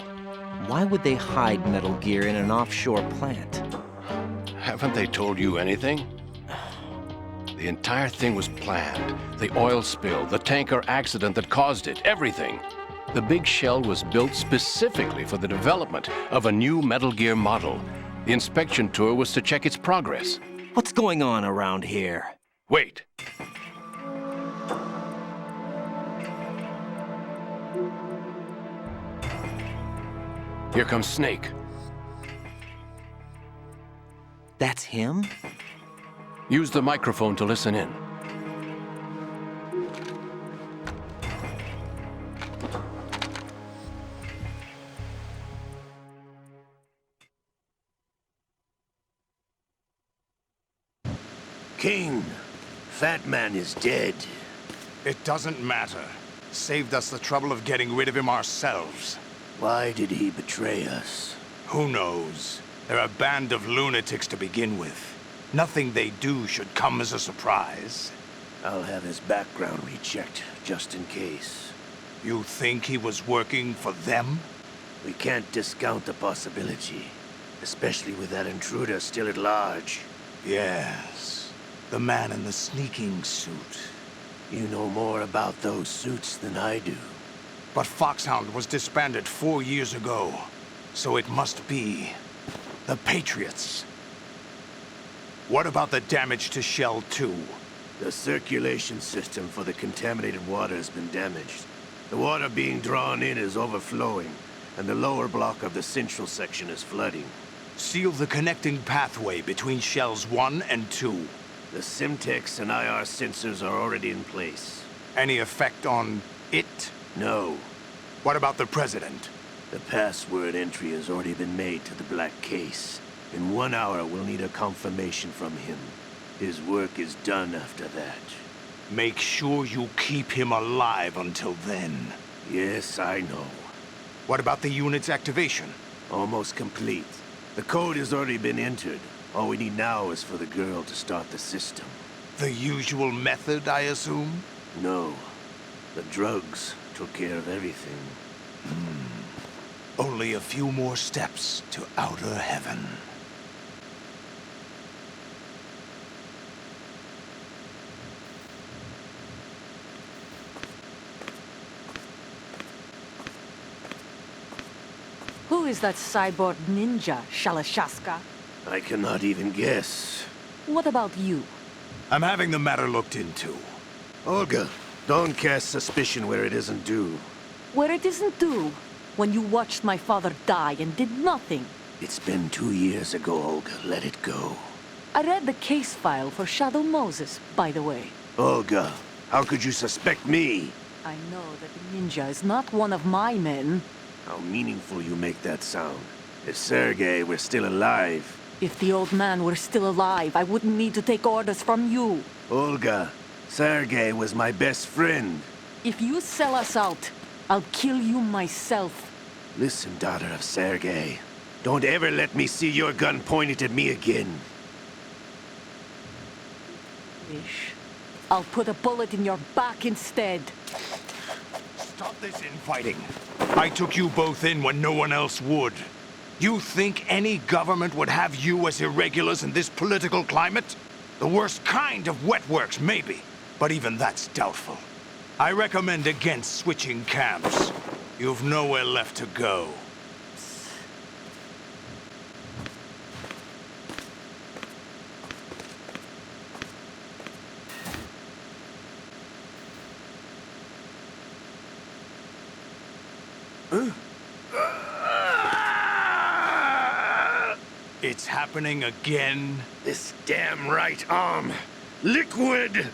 Why would they hide Metal Gear in an offshore plant? Haven't they told you anything? The entire thing was planned. The oil spill, the tanker accident that caused it, everything. The big shell was built specifically for the development of a new Metal Gear model. The inspection tour was to check its progress. What's going on around here? Wait. Here comes Snake. That's him? Use the microphone to listen in. King, Fat Man is dead. It doesn't matter. Saved us the trouble of getting rid of him ourselves. Why did he betray us? Who knows? They're a band of lunatics to begin with. Nothing they do should come as a surprise. I'll have his background rechecked, just in case. You think he was working for them? We can't discount the possibility, especially with that intruder still at large. Yes, the man in the sneaking suit. You know more about those suits than I do. But Foxhound was disbanded 4 years ago, so it must be the Patriots. What about the damage to Shell 2? The circulation system for the contaminated water has been damaged. The water being drawn in is overflowing, and the lower block of the central section is flooding. Seal the connecting pathway between Shells 1 and 2. The Simtex and IR sensors are already in place. Any effect on it? No. What about the President? The password entry has already been made to the black case. In 1 hour, we'll need a confirmation from him. His work is done after that. Make sure you keep him alive until then. Yes, I know. What about the unit's activation? Almost complete. The code has already been entered. All we need now is for the girl to start the system. The usual method, I assume? No. The drugs took care of everything. Only a few more steps to outer heaven. Who is that cyborg ninja, Shalashaska? I cannot even guess. What about you? I'm having the matter looked into. Olga, don't cast suspicion where it isn't due. Where it isn't due? When you watched my father die and did nothing. It's been 2 years ago, Olga. Let it go. I read the case file for Shadow Moses, by the way. Olga, how could you suspect me? I know that the ninja is not one of my men. How meaningful you make that sound. If Sergei were still alive... If the old man were still alive, I wouldn't need to take orders from you. Olga, Sergei was my best friend. If you sell us out, I'll kill you myself. Listen, daughter of Sergei. Don't ever let me see your gun pointed at me again. Wish. I'll put a bullet in your back instead. Stop this infighting. I took you both in when no one else would. You think any government would have you as irregulars in this political climate? The worst kind of wet works, maybe. But even that's doubtful. I recommend against switching camps. You've nowhere left to go. It's happening again? This damn right arm. Liquid!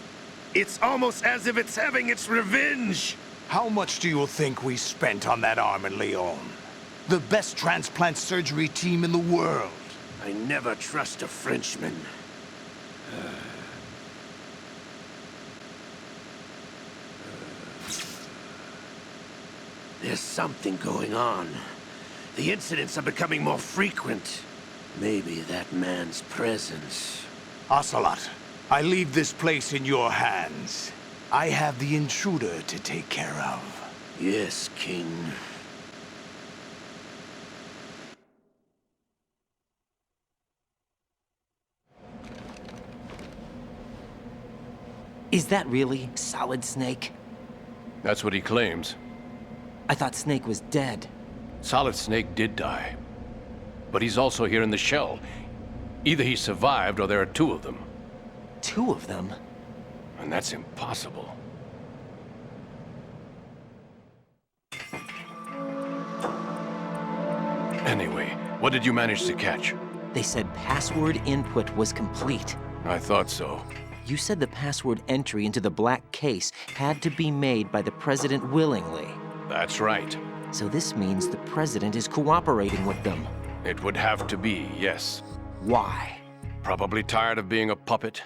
It's almost as if it's having its revenge! How much do you think we spent on that arm in Lyon? The best transplant surgery team in the world. I never trust a Frenchman. There's something going on. The incidents are becoming more frequent. Maybe that man's presence. Ocelot, I leave this place in your hands. I have the intruder to take care of. Yes, King. Is that really Solid Snake? That's what he claims. I thought Snake was dead. Solid Snake did die. But he's also here in the shell. Either he survived or there are two of them. Two of them? And that's impossible. Anyway, what did you manage to catch? They said password input was complete. I thought so. You said the password entry into the black case had to be made by the President willingly. That's right. So this means the President is cooperating with them. It would have to be, yes. Why? Probably tired of being a puppet.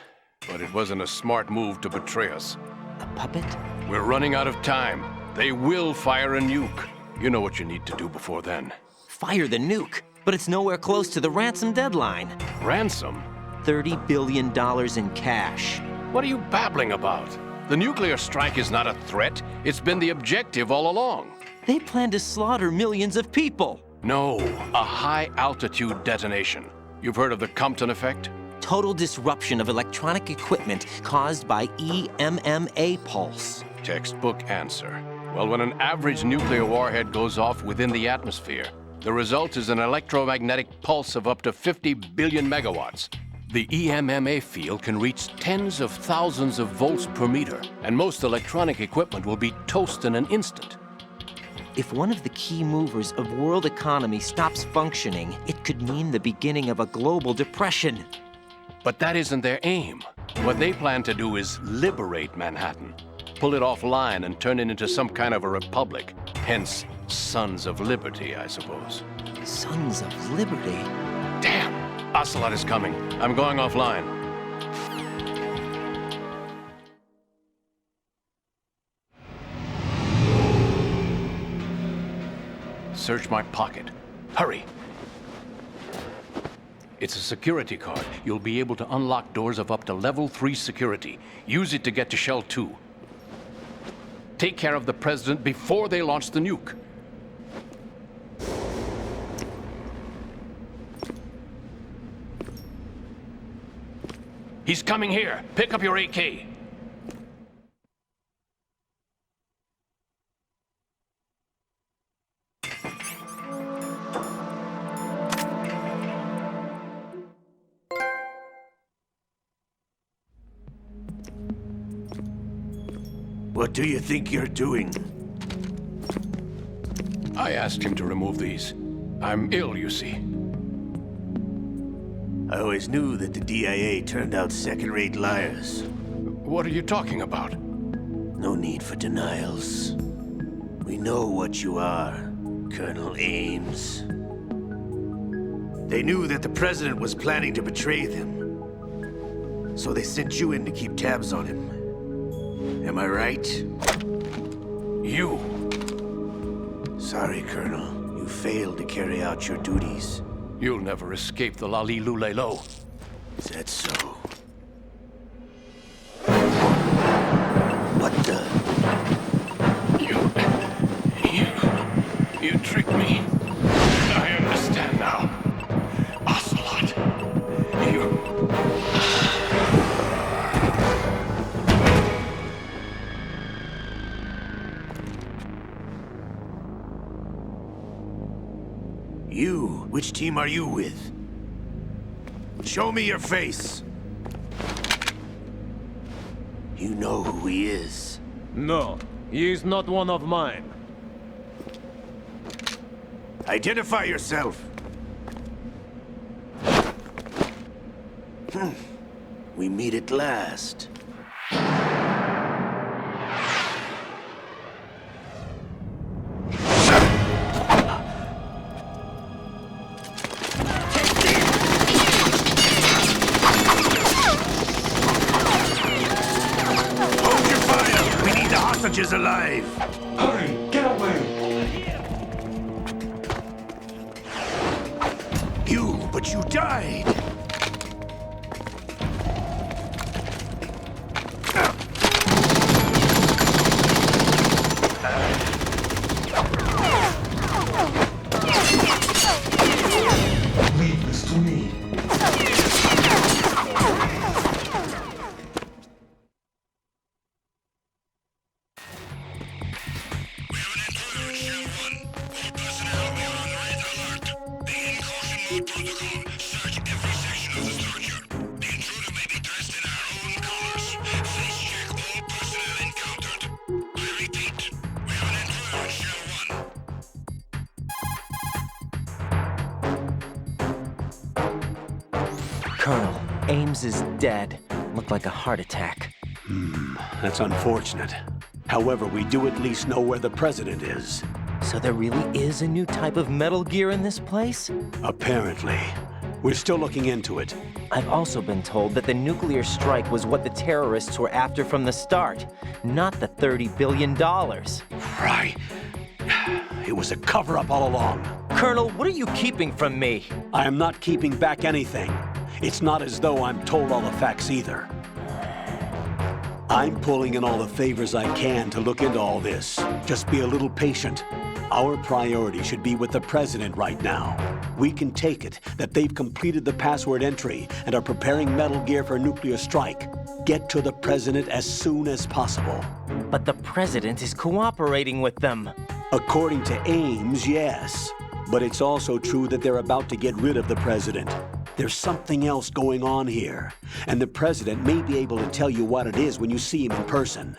But it wasn't a smart move to betray us. A puppet? We're running out of time. They will fire a nuke. You know what you need to do before then. Fire the nuke? But it's nowhere close to the ransom deadline. Ransom? $30 billion in cash. What are you babbling about? The nuclear strike is not a threat. It's been the objective all along. They plan to slaughter millions of people. No, a high-altitude detonation. You've heard of the Compton effect? Total disruption of electronic equipment caused by EMMA pulse. Textbook answer. Well, when an average nuclear warhead goes off within the atmosphere, the result is an electromagnetic pulse of up to 50 billion megawatts. The EMMA field can reach tens of thousands of volts per meter, and most electronic equipment will be toast in an instant. If one of the key movers of world economy stops functioning, it could mean the beginning of a global depression. But that isn't their aim. What they plan to do is liberate Manhattan, pull it offline and turn it into some kind of a republic. Hence, Sons of Liberty, I suppose. Sons of Liberty? Damn! Ocelot is coming. I'm going offline. Search my pocket. Hurry! It's a security card. You'll be able to unlock doors of up to level 3 security. Use it to get to Shell 2. Take care of the President before they launch the nuke. He's coming here. Pick up your AK. What do you think you're doing? I asked him to remove these. I'm ill, you see. I always knew that the DIA turned out second-rate liars. What are you talking about? No need for denials. We know what you are, Colonel Ames. They knew that the President was planning to betray them. So they sent you in to keep tabs on him. Am I right? You. Sorry, Colonel. You failed to carry out your duties. You'll never escape the Lali-Lu-Le-Lo. Is that so? What the? You tricked me. I understand now. Ocelot. You? Which team are you with? Show me your face. You know who he is. No, he is not one of mine. Identify yourself. We meet at last. Hostages alive! Hurry! Get away! But you died! Leave this to me. Colonel, Ames is dead. Looked like a heart attack. That's unfortunate. However, we do at least know where the President is. So there really is a new type of Metal Gear in this place? Apparently. We're still looking into it. I've also been told that the nuclear strike was what the terrorists were after from the start, not the $30 billion. Right. It was a cover-up all along. Colonel, what are you keeping from me? I am not keeping back anything. It's not as though I'm told all the facts either. I'm pulling in all the favors I can to look into all this. Just be a little patient. Our priority should be with the President right now. We can take it that they've completed the password entry and are preparing Metal Gear for a nuclear strike. Get to the President as soon as possible. But the President is cooperating with them. According to Ames, yes. But it's also true that they're about to get rid of the President. There's something else going on here, and the President may be able to tell you what it is when you see him in person.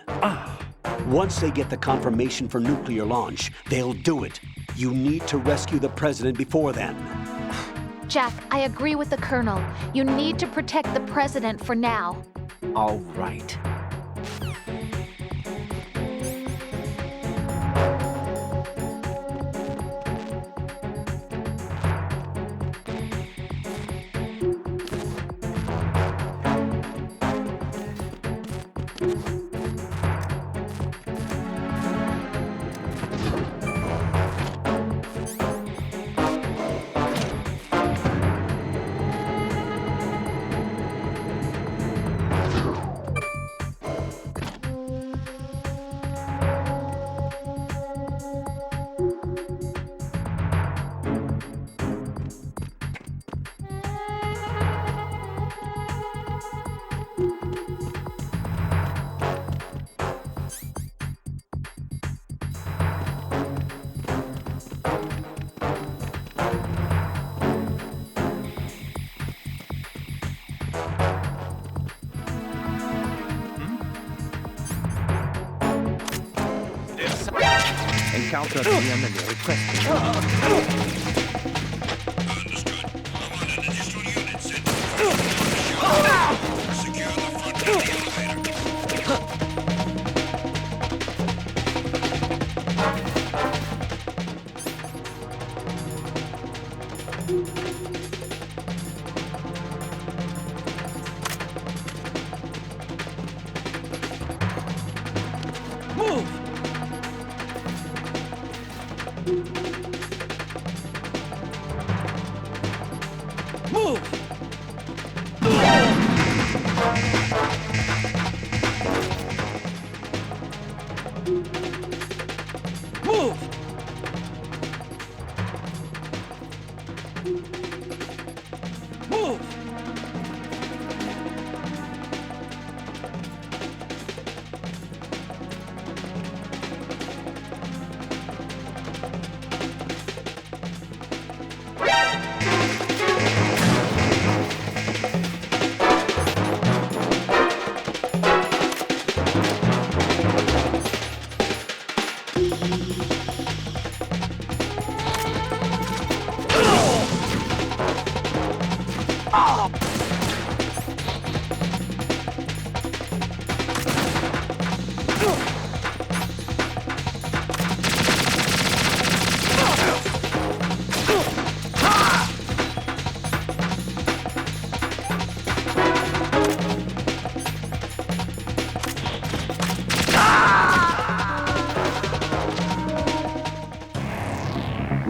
Once they get the confirmation for nuclear launch, they'll do it. You need to rescue the President before then. Jack, I agree with the Colonel. You need to protect the President for now. All right. Encounter preliminary question.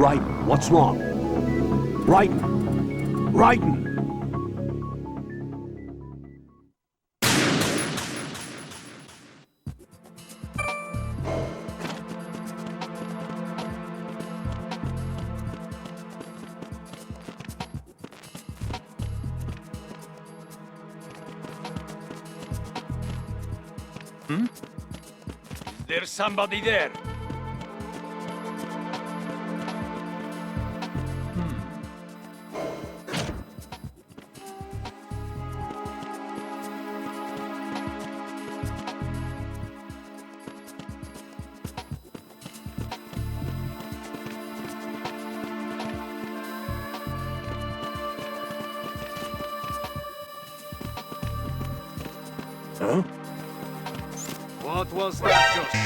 Raiden, what's wrong? Raiden! Raiden! There's somebody there. Huh? What was that just?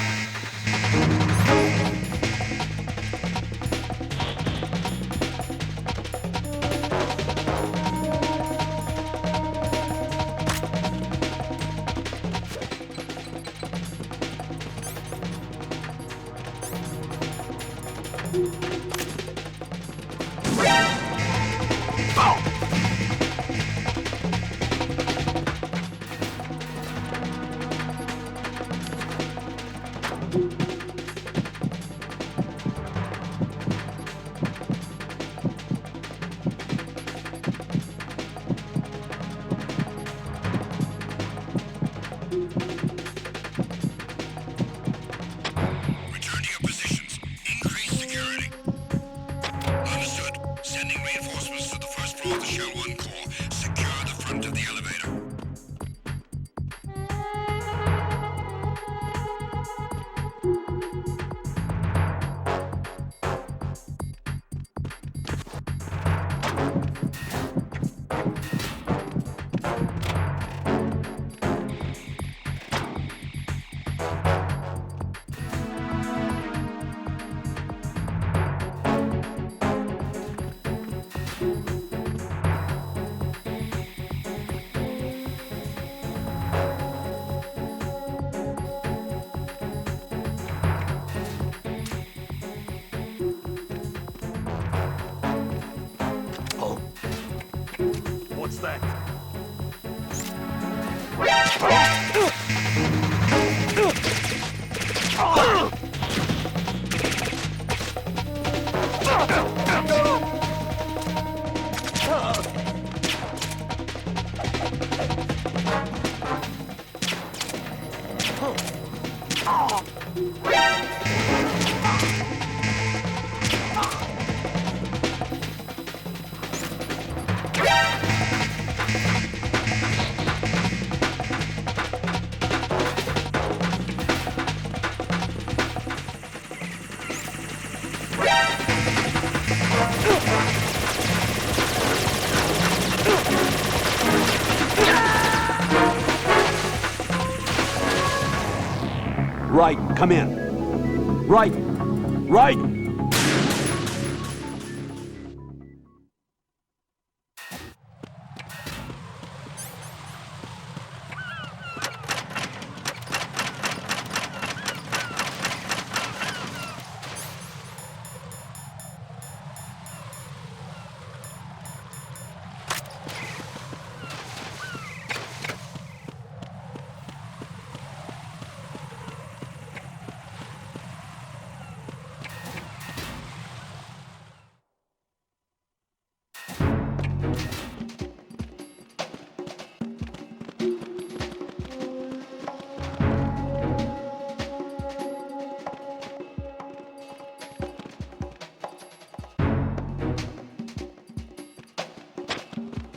Return to your positions. Increase security. Understood. Sending reinforcements to the first floor of the Shell 1 core. Secure the front of the elevator. What's that? Raiden, come in. Raiden! Raiden!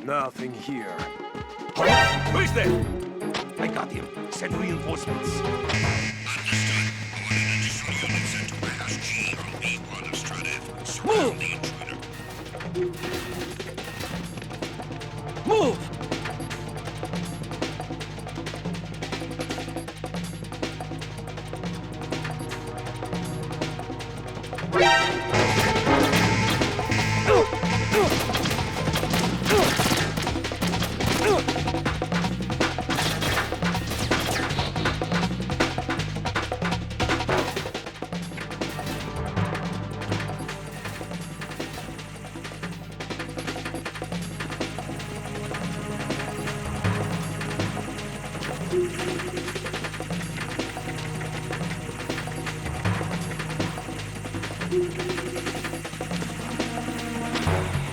Nothing here. Who's there? I got him. Send reinforcements. Understood. I want an additional unit sent to Warehouse G on B1 of Strut F. Surround the intruder. Move!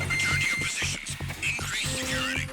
Return to your positions. Increase security.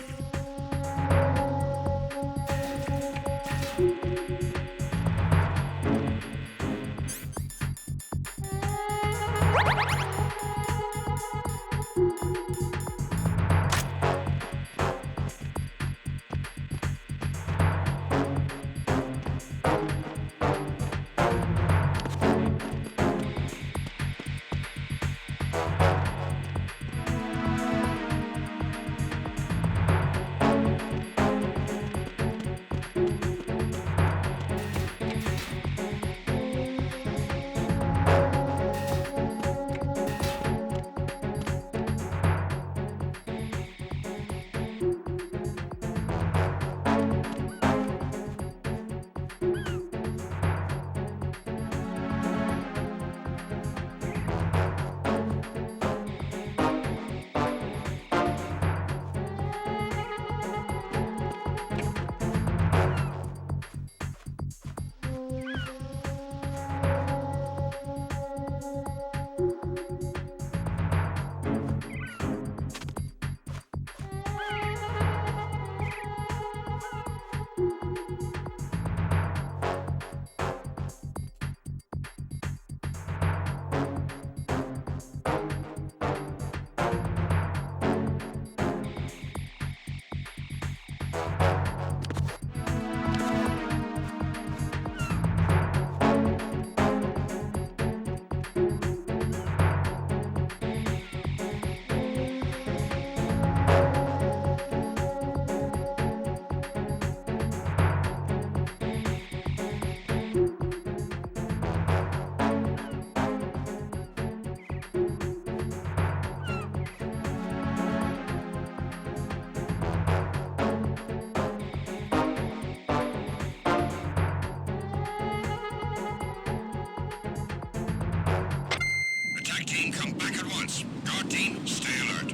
Strike team, come back at once. Guard team, stay alert.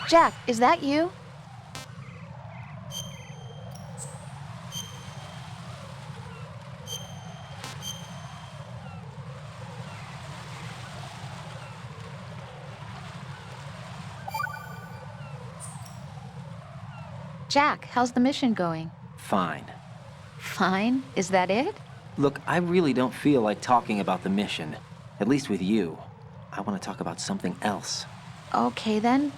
Jack, is that you? Jack, how's the mission going? Fine. Fine? Is that it? Look, I really don't feel like talking about the mission. At least with you. I want to talk about something else. Okay then,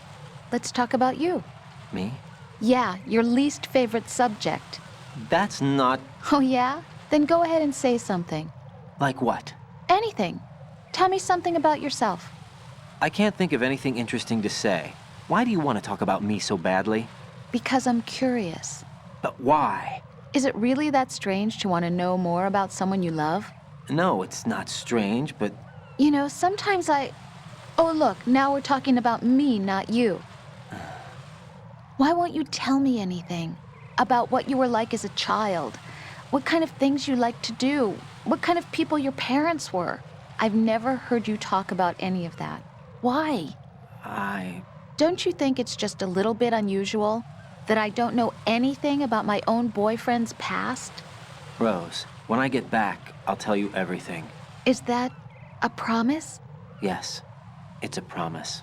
let's talk about you. Me? Yeah, your least favorite subject. That's not... Oh yeah? Then go ahead and say something. Like what? Anything. Tell me something about yourself. I can't think of anything interesting to say. Why do you want to talk about me so badly? Because I'm curious. But why? Is it really that strange to want to know more about someone you love? No, it's not strange, but... You know, sometimes Oh, look, now we're talking about me, not you. Why won't you tell me anything? About what you were like as a child? What kind of things you liked to do? What kind of people your parents were? I've never heard you talk about any of that. Why? Don't you think it's just a little bit unusual that I don't know anything about my own boyfriend's past? Rose, when I get back, I'll tell you everything. Is that a promise? Yes, it's a promise.